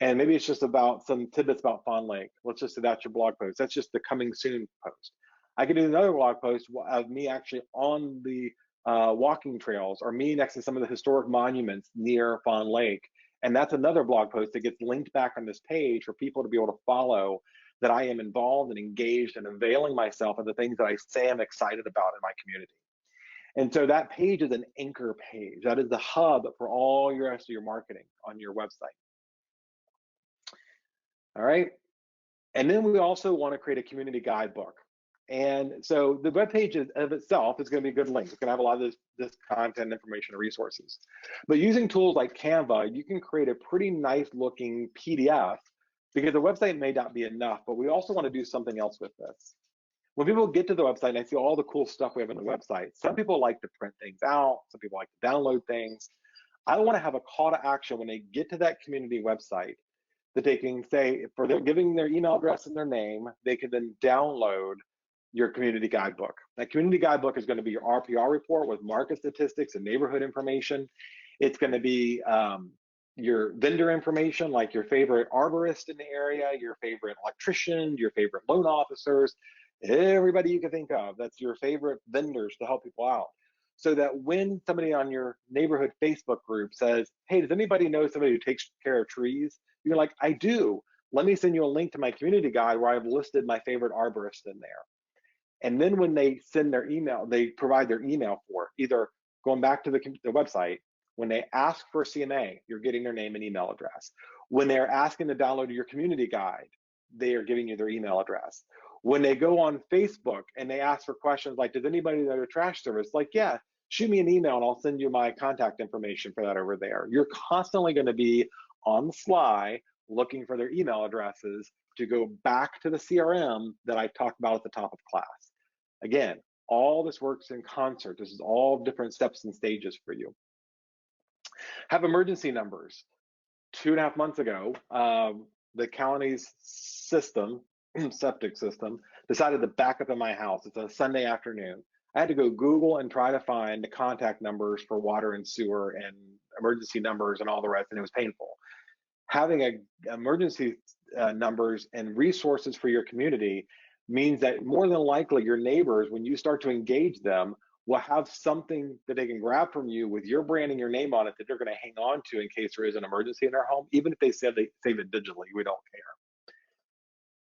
And maybe it's just about some tidbits about Fawn Lake. Let's just say that's your blog post. That's just the coming soon post. I could do another blog post of me actually on the walking trails, or me next to some of the historic monuments near Fawn Lake. And that's another blog post that gets linked back on this page for people to be able to follow that I am involved and engaged and availing myself of the things that I say I'm excited about in my community. And so that page is an anchor page. That is the hub for all your rest of your marketing on your website. All right. And then we also want to create a community guidebook. And so the web page of itself is going to be a good link. It's going to have a lot of this content, information, and resources. But using tools like Canva, you can create a pretty nice looking PDF, because the website may not be enough, but we also want to do something else with this. When people get to the website and they see all the cool stuff we have on the website, some people like to print things out, some people like to download things. I want to have a call to action when they get to that community website that they can say, for their giving their email address and their name, they can then download your community guidebook. That community guidebook is going to be your RPR report with market statistics and neighborhood information. It's going to be your vendor information, like your favorite arborist in the area, your favorite electrician, your favorite loan officers, everybody you can think of. That's your favorite vendors to help people out. So that when somebody on your neighborhood Facebook group says, hey, does anybody know somebody who takes care of trees? You're like, I do. Let me send you a link to my community guide where I've listed my favorite arborist in there. And then when they send their email, they provide their email for it, either going back to the website. When they ask for a CMA, you're getting their name and email address. When they're asking to download your community guide, they are giving you their email address. When they go on Facebook and they ask for questions like, does anybody know their trash service? Like, yeah, shoot me an email and I'll send you my contact information for that over there. You're constantly going to be on the fly looking for their email addresses to go back to the CRM that I talked about at the top of class. Again, all this works in concert. This is all different steps and stages for you. Have emergency numbers. 2.5 months ago, the county's system, septic system, decided to back up in my house. It's a Sunday afternoon. I had to go Google and try to find the contact numbers for water and sewer and emergency numbers and all the rest, and it was painful. Having emergency numbers and resources for your community means that more than likely your neighbors, when you start to engage them, will have something that they can grab from you with your brand and your name on it that they're going to hang on to in case there is an emergency in their home. Even if they said they save it digitally, we don't care.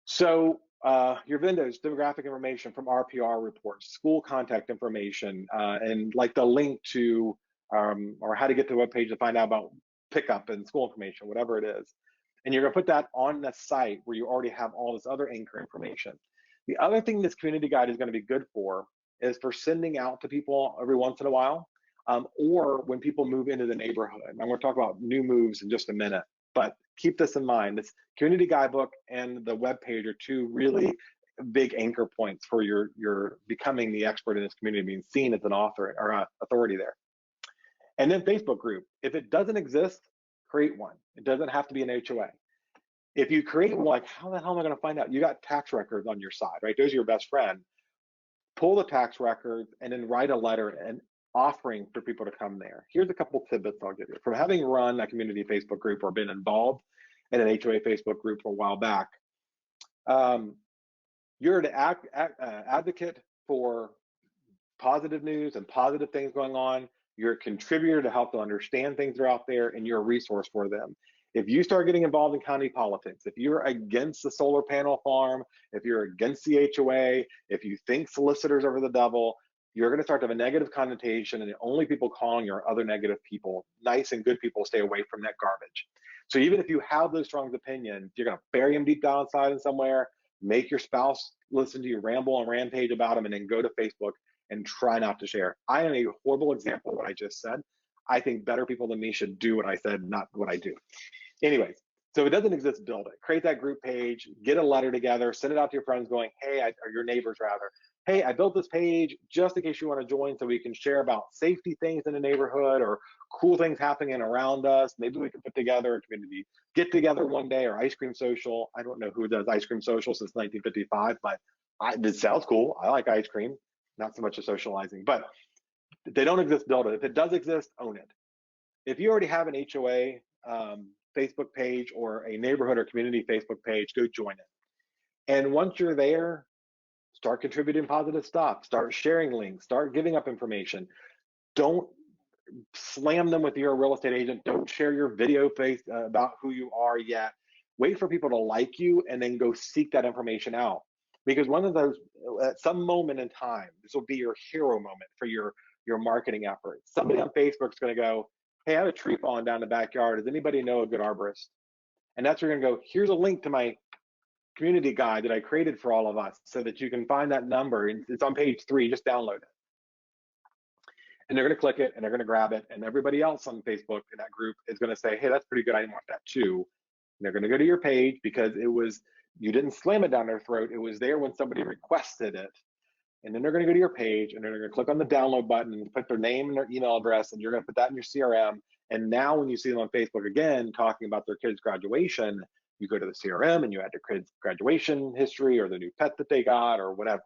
So your vendors, demographic information from RPR reports, school contact information, and like the link to or how to get to the webpage to find out about pickup and school information, whatever it is. And you're going to put that on the site where you already have all this other anchor information. The other thing this community guide is going to be good for is for sending out to people every once in a while, or when people move into the neighborhood. I'm going to talk about new moves in just a minute, but keep this in mind. This community guidebook and the web page are two really big anchor points for your becoming the expert in this community, being seen as an author or authority there. And then Facebook group. If it doesn't exist, create one. It doesn't have to be an HOA. If you create one, like, how the hell am I going to find out? You got tax records on your side, right? Those are your best friend. Pull the tax records and then write a letter and offering for people to come there. Here's a couple tidbits I'll give you. From having run a community Facebook group or been involved in an HOA Facebook group for a while back, you're an advocate for positive news and positive things going on. You're a contributor to help them understand things that are out there, and you're a resource for them. If you start getting involved in county politics, if you're against the solar panel farm, if you're against the HOA, if you think solicitors are the devil, you're going to start to have a negative connotation, and the only people calling you are other negative people. Nice and good people stay away from that garbage. So even if you have those strong opinions, you're going to bury them deep down inside in somewhere, make your spouse listen to you ramble and rampage about them, and then go to Facebook and try not to share. I am a horrible example of what I just said. I think better people than me should do what I said, not what I do. Anyways, so if it doesn't exist, build it. Create that group page, get a letter together, send it out to your friends going, hey, or your neighbors rather, hey, I built this page just in case you want to join so we can share about safety things in the neighborhood or cool things happening around us. Maybe we can put together a community get together one day or ice cream social. I don't know who does ice cream social since 1955, but it sounds cool. I like ice cream, not so much as socializing, but if they don't exist, build it. If it does exist, own it. If you already have an HOA Facebook page or a neighborhood or community Facebook page, go join it. And once you're there, start contributing positive stuff, start sharing links, start giving up information. Don't slam them with your real estate agent. Don't share your video about who you are yet. Wait for people to like you and then go seek that information out. Because one of those, at some moment in time, this will be your hero moment for your marketing efforts. Somebody on Facebook is going to go, hey, I have a tree falling down the backyard. Does anybody know a good arborist? And that's where you're going to go, here's a link to my community guide that I created for all of us so that you can find that number. It's on page 3, just download it. And they're going to click it and they're going to grab it. And everybody else on Facebook in that group is going to say, hey, that's pretty good. I want that too. And they're going to go to your page because you didn't slam it down their throat. It was there when somebody requested it. And then they're going to go to your page and they're going to click on the download button and put their name and their email address, and you're going to put that in your CRM. And now when you see them on Facebook again talking about their kids' graduation, you go to the CRM and you add their kids' graduation history or the new pet that they got or whatever.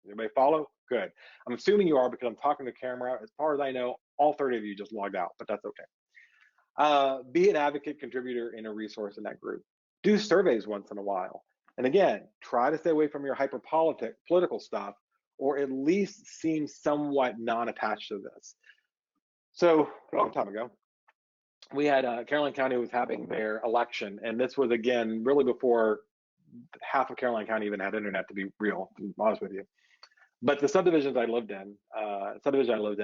Everybody follow? Good. I'm assuming you are because I'm talking to camera. As far as I know, all 30 of you just logged out, but that's okay. Be an advocate, contributor, and a resource in that group. Do surveys once in a while. And again, try to stay away from your political stuff, or at least seem somewhat non-attached to this. So a long time ago, we had Caroline County was having their election, and this was, again, really before half of Caroline County even had internet, to be real, to be honest with you. But the subdivision I lived in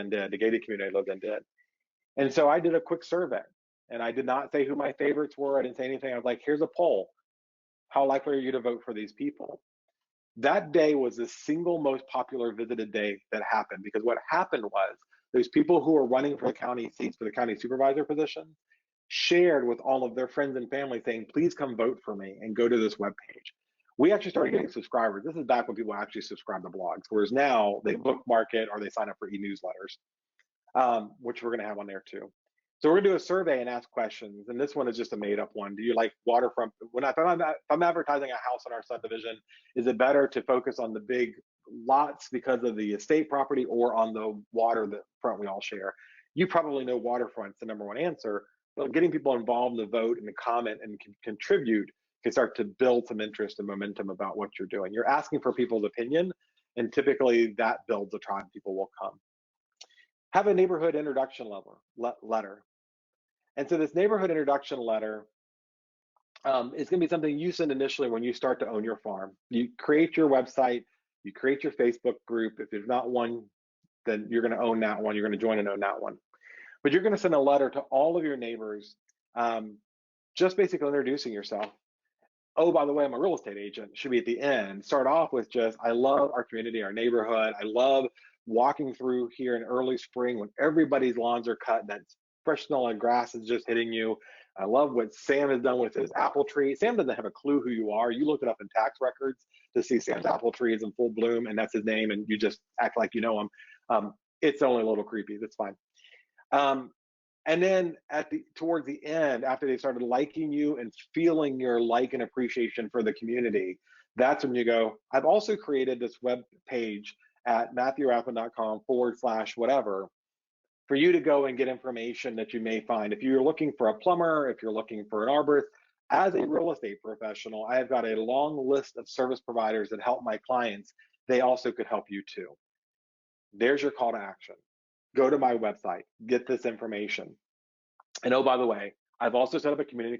did, the gated community I lived in did. And so I did a quick survey, and I did not say who my favorites were. I didn't say anything. I was like, here's a poll. How likely are you to vote for these people? That day was the single most popular visited day that happened, because what happened was those people who were running for the county seats for the county supervisor position shared with all of their friends and family saying, please come vote for me and go to this webpage. We actually started getting subscribers. This is back when people actually subscribe to blogs, whereas now they bookmark it or they sign up for e-newsletters, which we're going to have on there too. So we're going to do a survey and ask questions. And this one is just a made up one. Do you like waterfront? If I'm advertising a house in our subdivision, is it better to focus on the big lots because of the estate property or on the water, the front we all share? You probably know waterfront's the number one answer, but getting people involved in the vote and the comment and contribute can start to build some interest and momentum about what you're doing. You're asking for people's opinion, and typically that builds a tribe. People will come. Have a neighborhood introduction letter. And so this neighborhood introduction letter is going to be something you send initially when you start to own your farm. You create your website, you create your Facebook group. If there's not one, then you're going to own that one. You're going to join and own that one. But you're going to send a letter to all of your neighbors, just basically introducing yourself. Oh, by the way, I'm a real estate agent. Should be at the end. Start off with just, I love our community, our neighborhood. I love walking through here in early spring when everybody's lawns are cut and that fresh smell of grass is just hitting you. I love what Sam has done with his apple tree. Sam doesn't have a clue who you are. You looked it up in tax records to see Sam's apple tree is in full bloom and that's his name, and you just act like you know him. It's only a little creepy. That's fine. And then towards the end, after they started liking you and feeling your like and appreciation for the community, that's when you go, I've also created this web page at matthewrathman.com/whatever for you to go and get information that you may find. If you're looking for a plumber, if you're looking for an arborist, as a real estate professional, I have got a long list of service providers that help my clients. They also could help you too. There's your call to action. Go to my website, get this information. And oh, by the way, I've also set up a community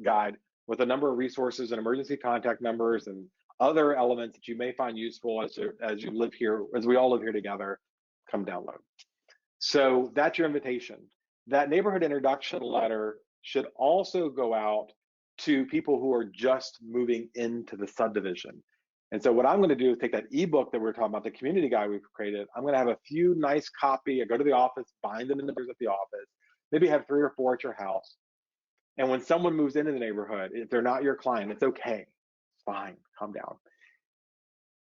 guide with a number of resources and emergency contact numbers and other elements that you may find useful as you live here, as we all live here together. Come download. So that's your invitation. That neighborhood introduction letter should also go out to people who are just moving into the subdivision. And so what I'm going to do is take that ebook that we were talking about, the community guide we've created. I'm going to have a few nice copy. I go to the office, bind them in the numbers at the office, maybe have 3 or 4 at your house. And when someone moves into the neighborhood, if they're not your client, it's okay. It's fine. Calm down.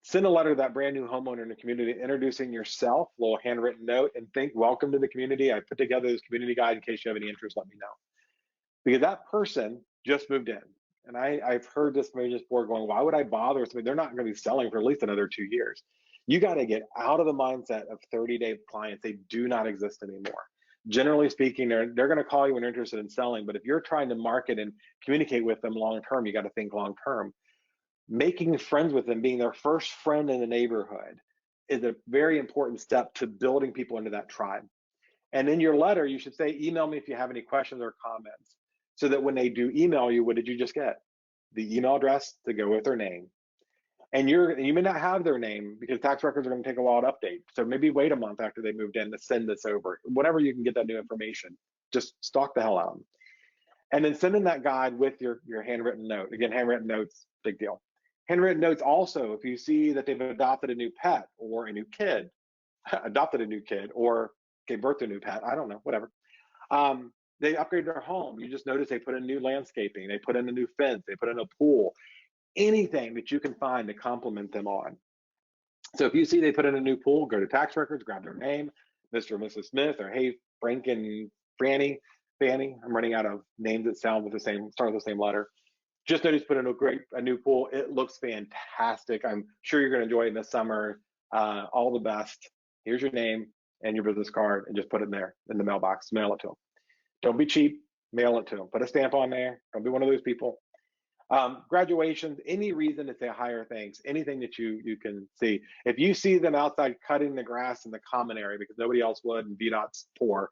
Send a letter to that brand new homeowner in the community, introducing yourself, a little handwritten note, and think, welcome to the community. I put together this community guide. In case you have any interest, let me know. Because that person just moved in. And I've heard this before going, why would I bother with somebody? They're not going to be selling for at least another 2 years. You got to get out of the mindset of 30-day clients. They do not exist anymore. Generally speaking, they're going to call you when they're interested in selling. But if you're trying to market and communicate with them long-term, you got to think long-term. Making friends with them, being their first friend in the neighborhood is a very important step to building people into that tribe. And in your letter, you should say, email me if you have any questions or comments, so that when they do email you, what did you just get? The email address to go with their name. And you may not have their name because tax records are going to take a while to update. So maybe wait a month after they moved in to send this over. Whenever you can get that new information, just stalk the hell out of them. And then send in that guide with your handwritten note. Again, handwritten notes, big deal. Handwritten notes also, if you see that they've adopted a new pet or a new kid, adopted a new kid or gave birth to a new pet, I don't know, whatever. They upgraded their home. You just notice they put in new landscaping, they put in a new fence, they put in a pool, anything that you can find to compliment them on. So if you see they put in a new pool, go to tax records, grab their name, Mr. or Mrs. Smith, or hey, Frank and Fanny. I'm running out of names that start with the same letter. Just noticed put in a new pool. It looks fantastic. I'm sure you're going to enjoy it in the summer. All the best. Here's your name and your business card, and just put it in there in the mailbox. Mail it to them. Don't be cheap. Mail it to them. Put a stamp on there. Don't be one of those people. Graduations, any reason to say higher thanks, anything that you can see. If you see them outside cutting the grass in the common area because nobody else would and VDOT's poor,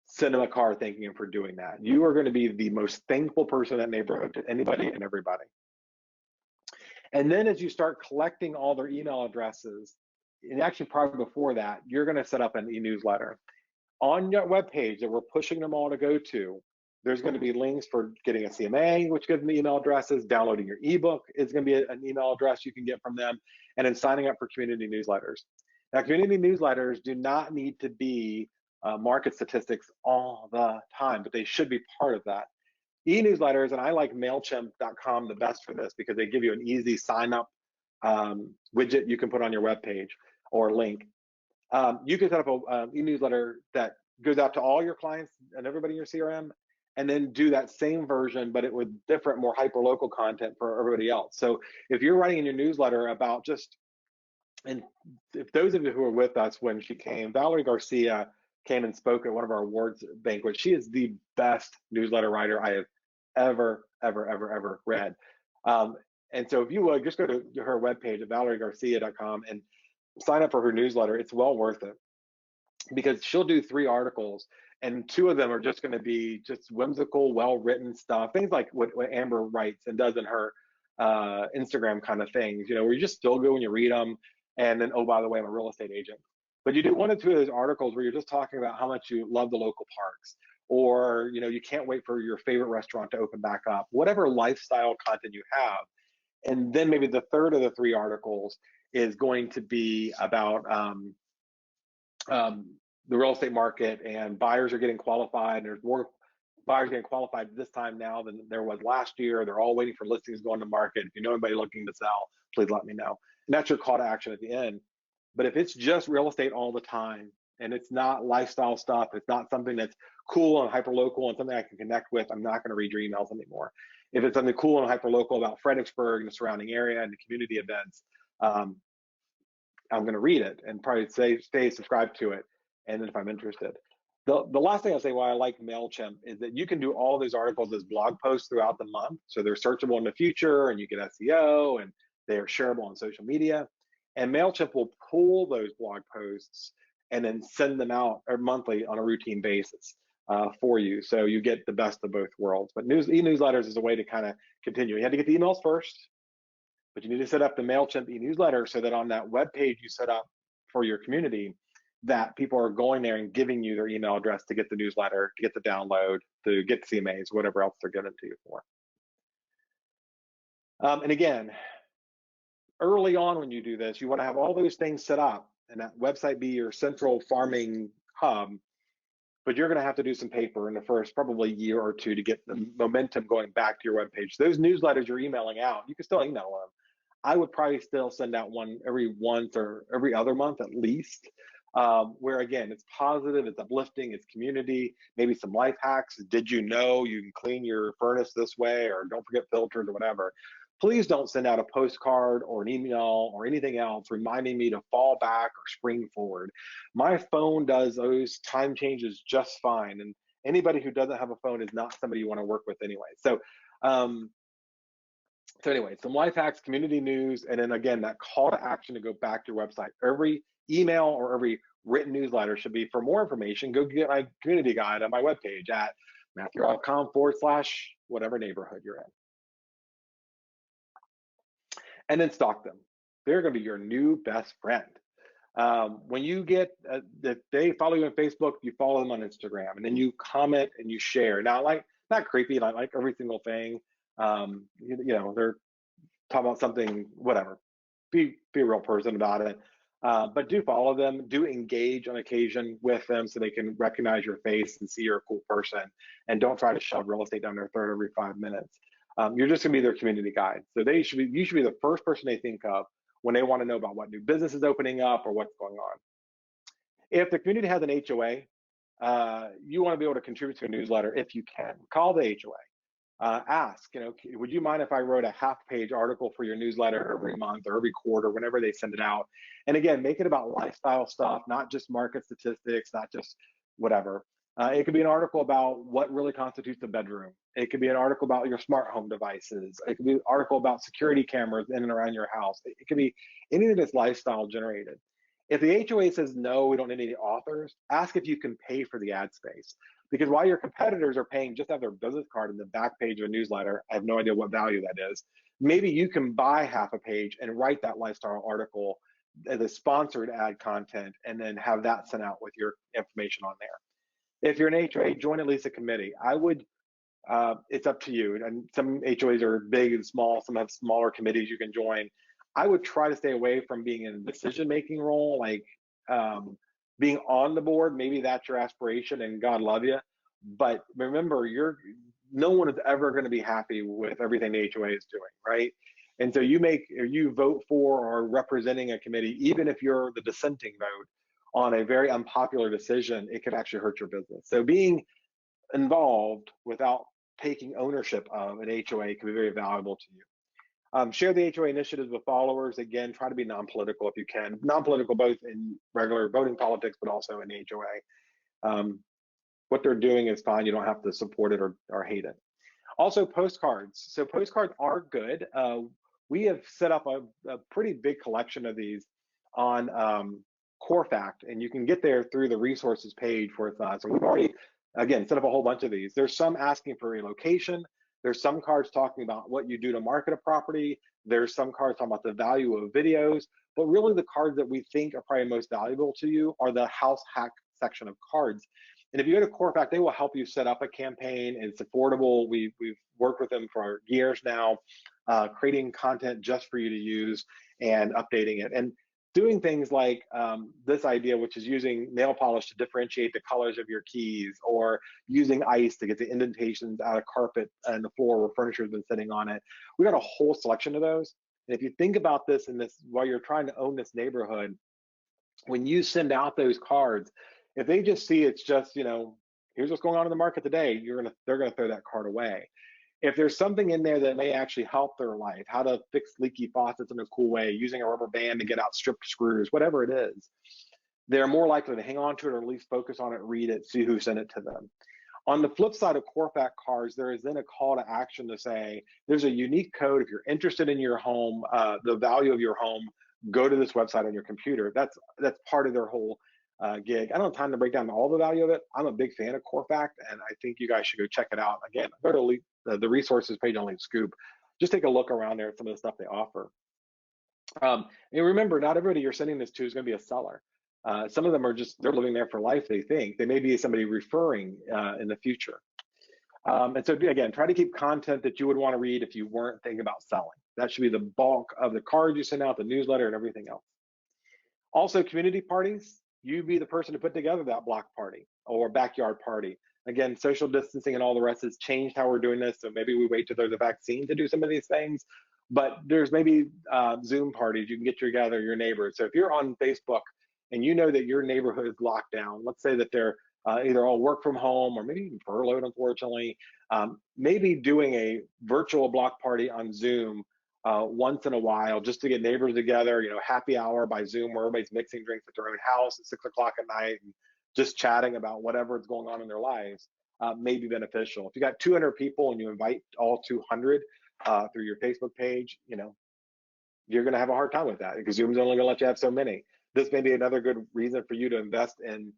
send them a card thanking them for doing that. You are going to be the most thankful person in that neighborhood to anybody and everybody. And then as you start collecting all their email addresses, and actually probably before that, you're going to set up an e-newsletter. On your webpage that we're pushing them all to go to, There's going to be links for getting a CMA, which gives them email addresses. Downloading your ebook is going to be an email address you can get from them, and then signing up for community newsletters. Now, community newsletters do not need to be market statistics all the time, but they should be part of that. E-newsletters, and I like MailChimp.com the best for this because they give you an easy sign up widget you can put on your web page or link. You can set up an e-newsletter that goes out to all your clients and everybody in your CRM, and then do that same version, but it with different, more hyper-local content for everybody else. So if you're writing in your newsletter about just, and if those of you who were with us when she came, Valerie Garcia came and spoke at one of our awards banquets. She is the best newsletter writer I have ever read. And so if you would, just go to her webpage at valeriegarcia.com and sign up for her newsletter. It's well worth it because she'll do 3 articles, and 2 of them are just going to be just whimsical, well-written stuff, things like what Amber writes and does in her Instagram kind of things, where you just feel good when you read them. And then, oh, by the way, I'm a real estate agent. But you do 1 or 2 of those articles where you're just talking about how much you love the local parks, or you can't wait for your favorite restaurant to open back up, whatever lifestyle content you have. And then maybe the 3rd of the 3 articles is going to be about the real estate market, and buyers are getting qualified. There's more buyers getting qualified this time now than there was last year. They're all waiting for listings going to market. If you know anybody looking to sell, please let me know. And that's your call to action at the end. But if it's just real estate all the time, and it's not lifestyle stuff, it's not something that's cool and hyper local and something I can connect with, I'm not going to read your emails anymore. If it's something cool and hyper local about Fredericksburg and the surrounding area and the community events, I'm going to read it and probably stay subscribed to it. And then if I'm interested. The last thing I'll say why I like MailChimp is that you can do all those articles as blog posts throughout the month. So they're searchable in the future, and you get SEO, and they are shareable on social media. And MailChimp will pull those blog posts and then send them out monthly on a routine basis for you. So you get the best of both worlds. But e-newsletters is a way to kind of continue. You had to get the emails first, but you need to set up the MailChimp e-newsletter so that on that web page you set up for your community, that people are going there and giving you their email address to get the newsletter, to get the download, to get CMAs, whatever else they're giving to you for. And again, early on when you do this, you want to have all those things set up and that website be your central farming hub, but you're going to have to do some paper in the first probably year or 2 to get the momentum going back to your webpage. Those newsletters you're emailing out, you can still email them. I would probably still send out one every once or every other month at least, where again, it's positive, it's uplifting, it's community, maybe some life hacks. Did you know you can clean your furnace this way, or don't forget filters or whatever. Please don't send out a postcard or an email or anything else reminding me to fall back or spring forward. My phone does those time changes just fine. And anybody who doesn't have a phone is not somebody you want to work with anyway. So anyway, some life hacks, community news, and then again, that call to action to go back to your website. Every email or every written newsletter should be, for more information, go get my community guide on my webpage at matthew.com/whatever neighborhood you're in. And then stalk them. They're going to be your new best friend. When you get, if they follow you on Facebook, you follow them on Instagram, and then you comment and you share. Now, not creepy, like every single thing. They're talking about something, whatever. Be a real person about it. But do follow them, do engage on occasion with them so they can recognize your face and see you're a cool person, and don't try to shove real estate down their throat every 5 minutes. You're just gonna be their community guide. So you should be the first person they think of when they want to know about what new business is opening up or what's going on. If the community has an HOA, you want to be able to contribute to a newsletter if you can. Call the HOA. Ask, would you mind if I wrote a half-page article for your newsletter every month or every quarter, whenever they send it out? And again, make it about lifestyle stuff, not just market statistics, not just whatever. It could be an article about what really constitutes a bedroom. It could be an article about your smart home devices. It could be an article about security cameras in and around your house. It could be anything that's lifestyle generated. If the HOA says, no, we don't need any authors, ask if you can pay for the ad space. Because while your competitors are paying just to have their business card in the back page of a newsletter, I have no idea what value that is. Maybe you can buy half a page and write that lifestyle article as a sponsored ad content, and then have that sent out with your information on there. If you're an HOA, join at least a committee. I would it's up to you. And some HOAs are big and small, some have smaller committees you can join. I would try to stay away from being in a decision-making role, like being on the board. Maybe that's your aspiration and God love you. But remember, no one is ever going to be happy with everything the HOA is doing, right? And so you vote for or representing a committee, even if you're the dissenting vote on a very unpopular decision, it could actually hurt your business. So being involved without taking ownership of an HOA can be very valuable to you. Share the HOA initiatives with followers. Again, try to be non-political if you can. Non-political both in regular voting politics, but also in the HOA. What they're doing is fine. You don't have to support it or hate it. Also, postcards. So postcards are good. We have set up a pretty big collection of these on CoreFact, and you can get there through the resources page for us. So we've already, again, set up a whole bunch of these. There's some asking for a location. There's some cards talking about what you do to market a property. There's some cards talking about the value of videos. But really the cards that we think are probably most valuable to you are the house hack section of cards. And if you go to CoreFact, they will help you set up a campaign. It's affordable. We've worked with them for years now, creating content just for you to use and updating it. And doing things like this idea, which is using nail polish to differentiate the colors of your keys, or using ice to get the indentations out of carpet and the floor where furniture has been sitting on it. We got a whole selection of those. And if you think about this while you're trying to own this neighborhood, when you send out those cards, if they just see it's just, here's what's going on in the market today, they're gonna throw that card away. If there's something in there that may actually help their life, how to fix leaky faucets in a cool way, using a rubber band to get out stripped screws, whatever it is, they're more likely to hang on to it or at least focus on it, read it, see who sent it to them. On the flip side of CoreFact cards, there is then a call to action to say, there's a unique code. If you're interested in your home, the value of your home, go to this website on your computer. That's part of their whole gig. I don't have time to break down all the value of it. I'm a big fan of CoreFact, and I think you guys should go check it out. Again, go to the resources page on Lead Scoop. Just take a look around there at some of the stuff they offer. And remember, not everybody you're sending this to is going to be a seller. Some of them are they're living there for life, they think. They may be somebody referring in the future. And so again, try to keep content that you would want to read if you weren't thinking about selling. That should be the bulk of the cards you send out, the newsletter, and everything else. Also, community parties. You be the person to put together that block party or backyard party. Again, social distancing and all the rest has changed how we're doing this. So maybe we wait till there's a vaccine to do some of these things. But there's maybe Zoom parties you can get together your neighbors. So if you're on Facebook and you know that your neighborhood is locked down, let's say that they're either all work from home or maybe even furloughed, unfortunately, maybe doing a virtual block party on Zoom once in a while, just to get neighbors together, happy hour by Zoom where everybody's mixing drinks at their own house at 6 o'clock at night and just chatting about whatever is going on in their lives, may be beneficial. If you got 200 people and you invite all 200 through your Facebook page, you're going to have a hard time with that because Zoom's only going to let you have so many. This may be another good reason for you to invest in,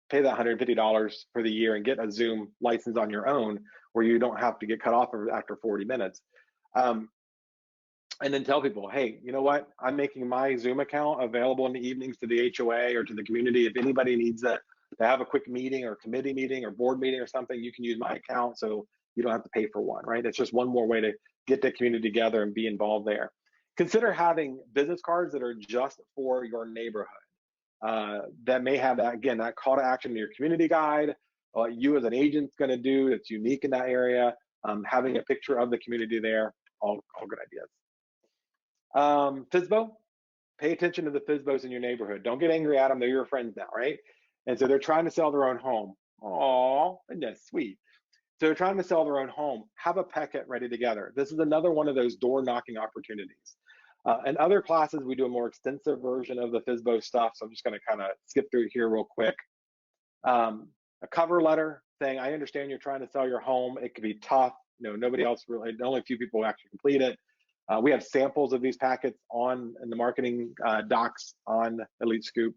pay that $150 for the year and get a Zoom license on your own where you don't have to get cut off after 40 minutes. And then tell people, hey, you know what? I'm making my Zoom account available in the evenings to the HOA or to the community. If anybody needs to have a quick meeting or committee meeting or board meeting or something, you can use my account so you don't have to pay for one, right? It's just one more way to get the community together and be involved there. Consider having business cards that are just for your neighborhood. That may have, again, that call to action in your community guide, you as an agent's gonna do, that's unique in that area, having a picture of the community there, all good ideas. FSBO, pay attention to the FSBOs in your neighborhood. Don't get angry at them, they're your friends now, right? And so they're trying to sell their own home. Aw, isn't that sweet? So they're trying to sell their own home. Have a packet ready together. This is another one of those door knocking opportunities. In other classes, we do a more extensive version of the FSBO stuff, so I'm just gonna kind of skip through here real quick. A cover letter saying, I understand you're trying to sell your home. It could be tough. Nobody else really, only a few people actually complete it. We have samples of these packets in the marketing docs on Elite Scoop.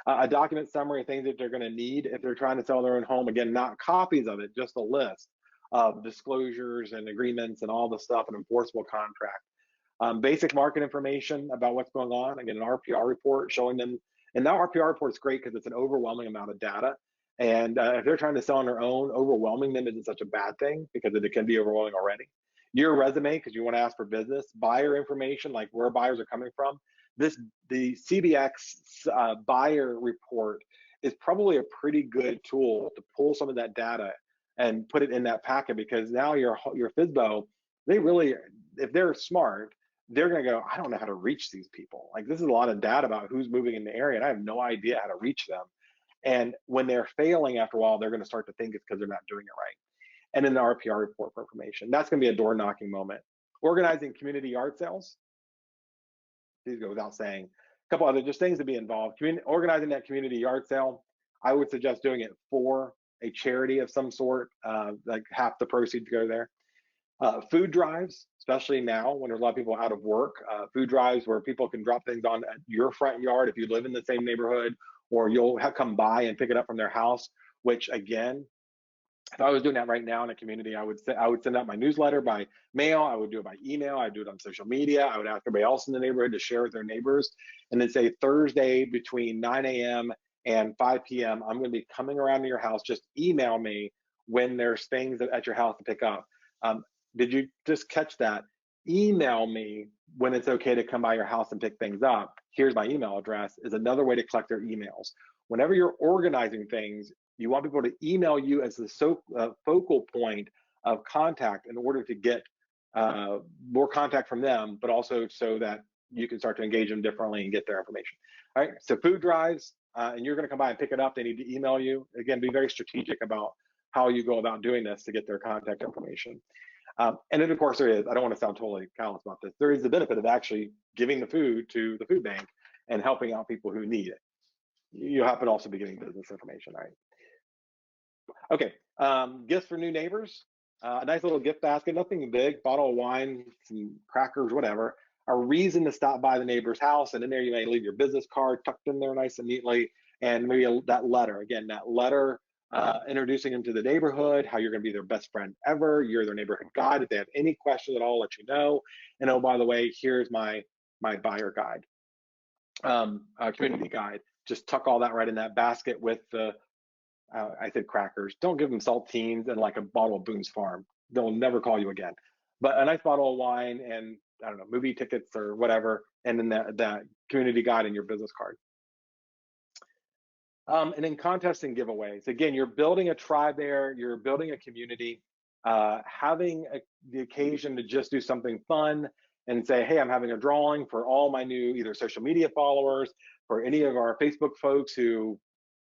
A document summary of things that they're going to need if they're trying to sell their own home. Again, not copies of it, just a list of disclosures and agreements and all the stuff, an enforceable contract. Basic market information about what's going on. Again, an RPR report showing them. And that RPR report is great because it's an overwhelming amount of data. And if they're trying to sell on their own, overwhelming them isn't such a bad thing because it can be overwhelming already. Your resume, because you want to ask for business, buyer information, like where buyers are coming from. The CBX buyer report is probably a pretty good tool to pull some of that data and put it in that packet, because now your FSBO, they really, if they're smart, they're going to go, I don't know how to reach these people. Like, this is a lot of data about who's moving in the area, and I have no idea how to reach them. And when they're failing after a while, they're going to start to think it's because they're not doing it right. And then the RPR report for information. That's going to be a door knocking moment. Organizing community yard sales. These go without saying. A couple other just things to be involved. Organizing that community yard sale. I would suggest doing it for a charity of some sort, like half the proceeds go there. Food drives, especially now when there's a lot of people out of work. Food drives where people can drop things on at your front yard if you live in the same neighborhood, or you'll come by and pick it up from their house, which again, if I was doing that right now in a community, I would send out my newsletter by mail. I would do it by email. I'd do it on social media. I would ask everybody else in the neighborhood to share with their neighbors, and then say Thursday between 9 a.m. and 5 p.m. I'm going to be coming around to your house. Just email me when there's things at your house to pick up. Did you just catch that? Email me when it's okay to come by your house and pick things up. Here's my email address, is another way to collect their emails. Whenever you're organizing things, you want people to email you as the focal point of contact in order to get more contact from them, but also so that you can start to engage them differently and get their information. All right, so food drives, and you're going to come by and pick it up. They need to email you. Again, be very strategic about how you go about doing this to get their contact information. And then, of course, there is, I don't want to sound totally callous about this, there is the benefit of actually giving the food to the food bank and helping out people who need it. You happen to also be giving business information, right? Okay, gifts for new neighbors. A nice little gift basket, nothing big, bottle of wine, some crackers, whatever. A reason to stop by the neighbor's house, and in there you may leave your business card tucked in there nice and neatly, and maybe that letter. Again, that letter introducing them to the neighborhood, how you're going to be their best friend ever. You're their neighborhood guide. If they have any questions at all, I'll let you know. And oh, by the way, here's my buyer guide, community guide. Just tuck all that right in that basket with the, I said crackers. Don't give them saltines and like a bottle of Boone's Farm. They'll never call you again. But a nice bottle of wine and, I don't know, movie tickets or whatever, and then that community guide in your business card. And then contests and giveaways. Again, you're building a tribe there. You're building a community. Having the occasion to just do something fun and say, hey, I'm having a drawing for all my new either social media followers, for any of our Facebook folks who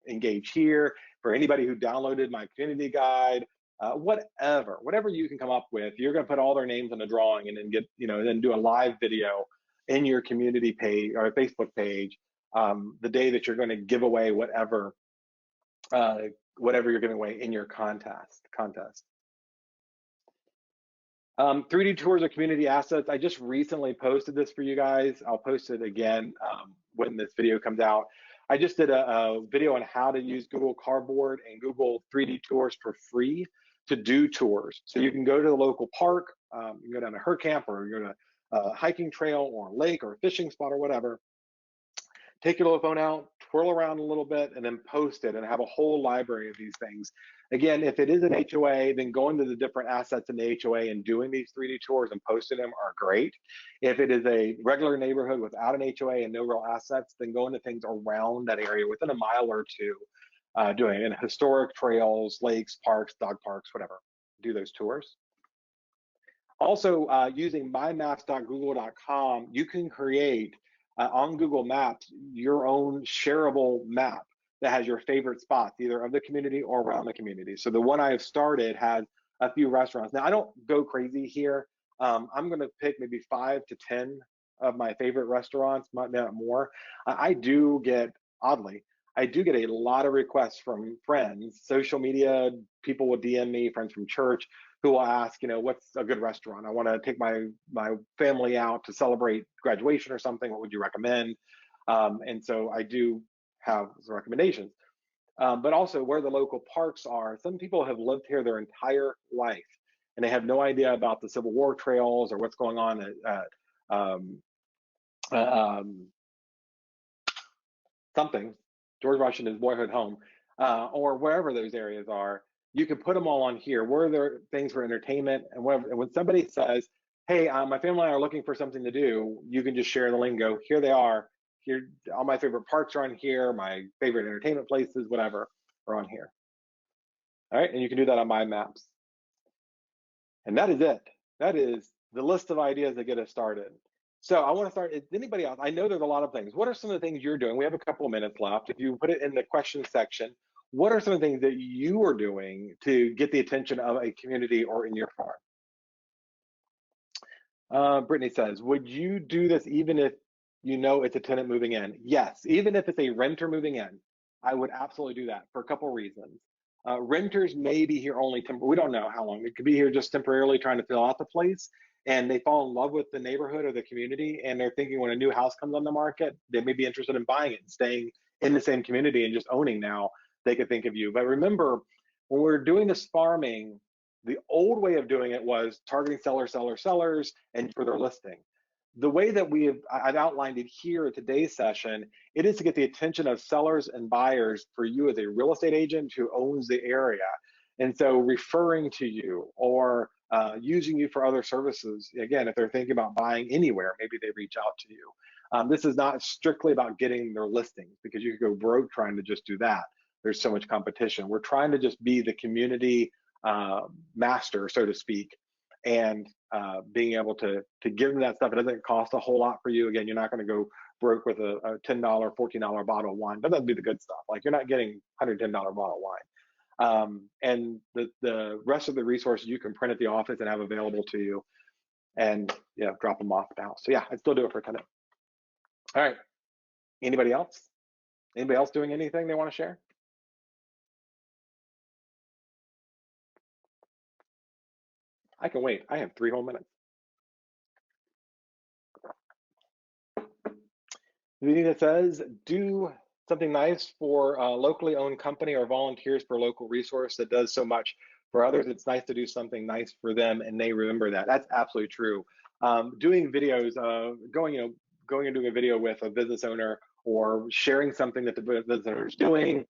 engage here, for anybody who downloaded my community guide, whatever you can come up with, you're going to put all their names on the drawing and then get, then do a live video in your community page or Facebook page the day that you're going to give away whatever you're giving away in your contest. 3D tours of community assets. I just recently posted this for you guys. I'll post it again when this video comes out. I just did a video on how to use Google Cardboard and Google 3D tours for free to do tours. So you can go to the local park, you can go down to her camp, or you go to a hiking trail or a lake or a fishing spot or whatever. Take your little phone out, twirl around a little bit, and then post it and have a whole library of these things. Again, if it is an HOA, then going to the different assets in the HOA and doing these 3D tours and posting them are great. If it is a regular neighborhood without an HOA and no real assets, then going to things around that area within a mile or two, doing it in historic trails, lakes, parks, dog parks, whatever. Do those tours. Also, using mymaps.google.com, you can create on Google Maps your own shareable map that has your favorite spots, either of the community or around the community. So the one I have started has a few restaurants. Now, I don't go crazy here. I'm going to pick maybe 5 to 10 of my favorite restaurants, not more. I do get, oddly, I do get a lot of requests from friends, social media, people will DM me, friends from church, who will ask, what's a good restaurant? I want to take my family out to celebrate graduation or something. What would you recommend? And so I do have some recommendations, but also where the local parks are. Some people have lived here their entire life, and they have no idea about the Civil War trails or what's going on at something. George Washington's boyhood home. or wherever those areas are. You can put them all on here. Where are there things for entertainment and whatever. And when somebody says, hey, my family and I are looking for something to do, you can just share the link and go, here they are. Here, all my favorite parks are on here. My favorite entertainment places, whatever, are on here. All right, and you can do that on My Maps. And that is it. That is the list of ideas that get us started. So I want to start, is anybody else? I know there's a lot of things. What are some of the things you're doing? We have a couple of minutes left. If you put it in the question section, what are some of the things that you are doing to get the attention of a community or in your farm? Brittany says, would you do this even if you know it's a tenant moving in? Yes, even if it's a renter moving in, I would absolutely do that for a couple reasons. Renters may be here only, we don't know how long. It could be here just temporarily trying to fill out the place, and they fall in love with the neighborhood or the community, and they're thinking when a new house comes on the market, they may be interested in buying it and staying in the same community and just owning now, they could think of you. But remember, when we're doing this farming, the old way of doing it was targeting sellers, and for their listing. The way that I've outlined it here in today's session, it is to get the attention of sellers and buyers for you as a real estate agent who owns the area. And so referring to you or using you for other services, again, if they're thinking about buying anywhere, maybe they reach out to you. This is not strictly about getting their listings, because you could go broke trying to just do that. There's so much competition. We're trying to just be the community master, so to speak, and being able to give them that stuff. It doesn't cost a whole lot for you. Again, you're not going to go broke with a $10, $14 bottle of wine. That doesn't be the good stuff. Like, you're not getting $110 bottle of wine. And the rest of the resources you can print at the office and have available to you, and drop them off at the house. So yeah, I'd still do it for a tenant. All right. Anybody else? Anybody else doing anything they want to share? I can wait. I have 3 whole minutes. That says, do something nice for a locally owned company or volunteers for a local resource that does so much for others. It's nice to do something nice for them, and they remember that. That's absolutely true. Doing videos, going and doing a video with a business owner, or sharing something that the business owner is doing.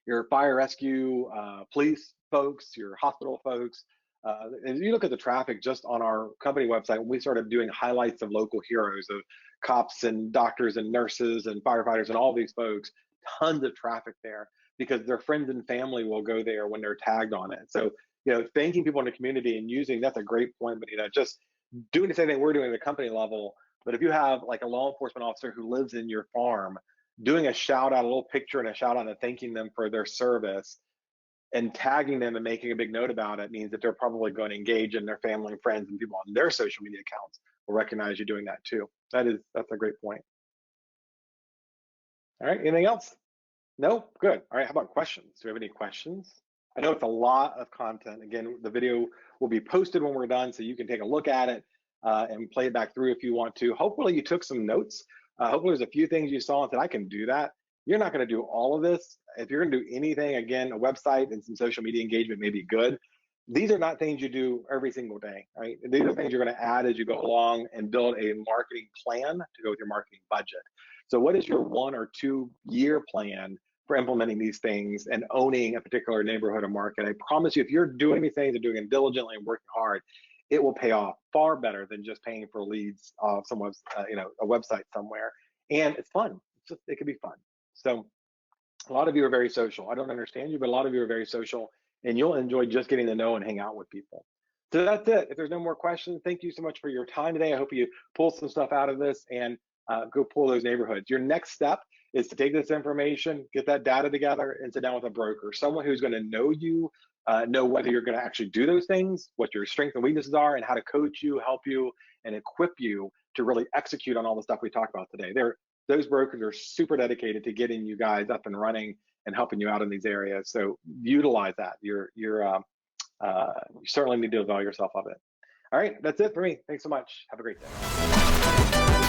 Your fire rescue, police folks, your hospital folks. If you look at the traffic just on our company website, when we started doing highlights of local heroes, of cops and doctors and nurses and firefighters and all these folks, tons of traffic there, because their friends and family will go there when they're tagged on it. So, thanking people in the community and using, that's a great point, but just doing the same thing we're doing at the company level. But if you have like a law enforcement officer who lives in your farm, doing a shout out, a little picture and a shout out and thanking them for their service, and tagging them and making a big note about it, means that they're probably going to engage in their family and friends and people on their social media accounts will recognize you doing that too. That's a great point. All right, anything else? No? Good. All right, how about questions? Do we have any questions? I know it's a lot of content. Again, the video will be posted when we're done, so you can take a look at it and play it back through if you want to. Hopefully you took some notes. Hopefully there's a few things you saw and said, I can do that. You're not going to do all of this. If you're going to do anything, again, a website and some social media engagement may be good. These are not things you do every single day, right? These are things you're going to add as you go along and build a marketing plan to go with your marketing budget. So what is your 1 or 2 year plan for implementing these things and owning a particular neighborhood or market? I promise you, if you're doing these things and doing them diligently and working hard, it will pay off far better than just paying for leads off someone's, a website somewhere. And it's fun. It can be fun. So a lot of you are very social. I don't understand you, but a lot of you are very social, and you'll enjoy just getting to know and hang out with people. So that's it. If there's no more questions, thank you so much for your time today. I hope you pull some stuff out of this and go pull those neighborhoods. Your next step is to take this information, get that data together, and sit down with a broker, someone who's going to know you, know whether you're going to actually do those things, what your strengths and weaknesses are, and how to coach you, help you, and equip you to really execute on all the stuff we talked about today. Those brokers are super dedicated to getting you guys up and running and helping you out in these areas. So utilize that. You certainly need to avail yourself of it. All right, that's it for me. Thanks so much. Have a great day.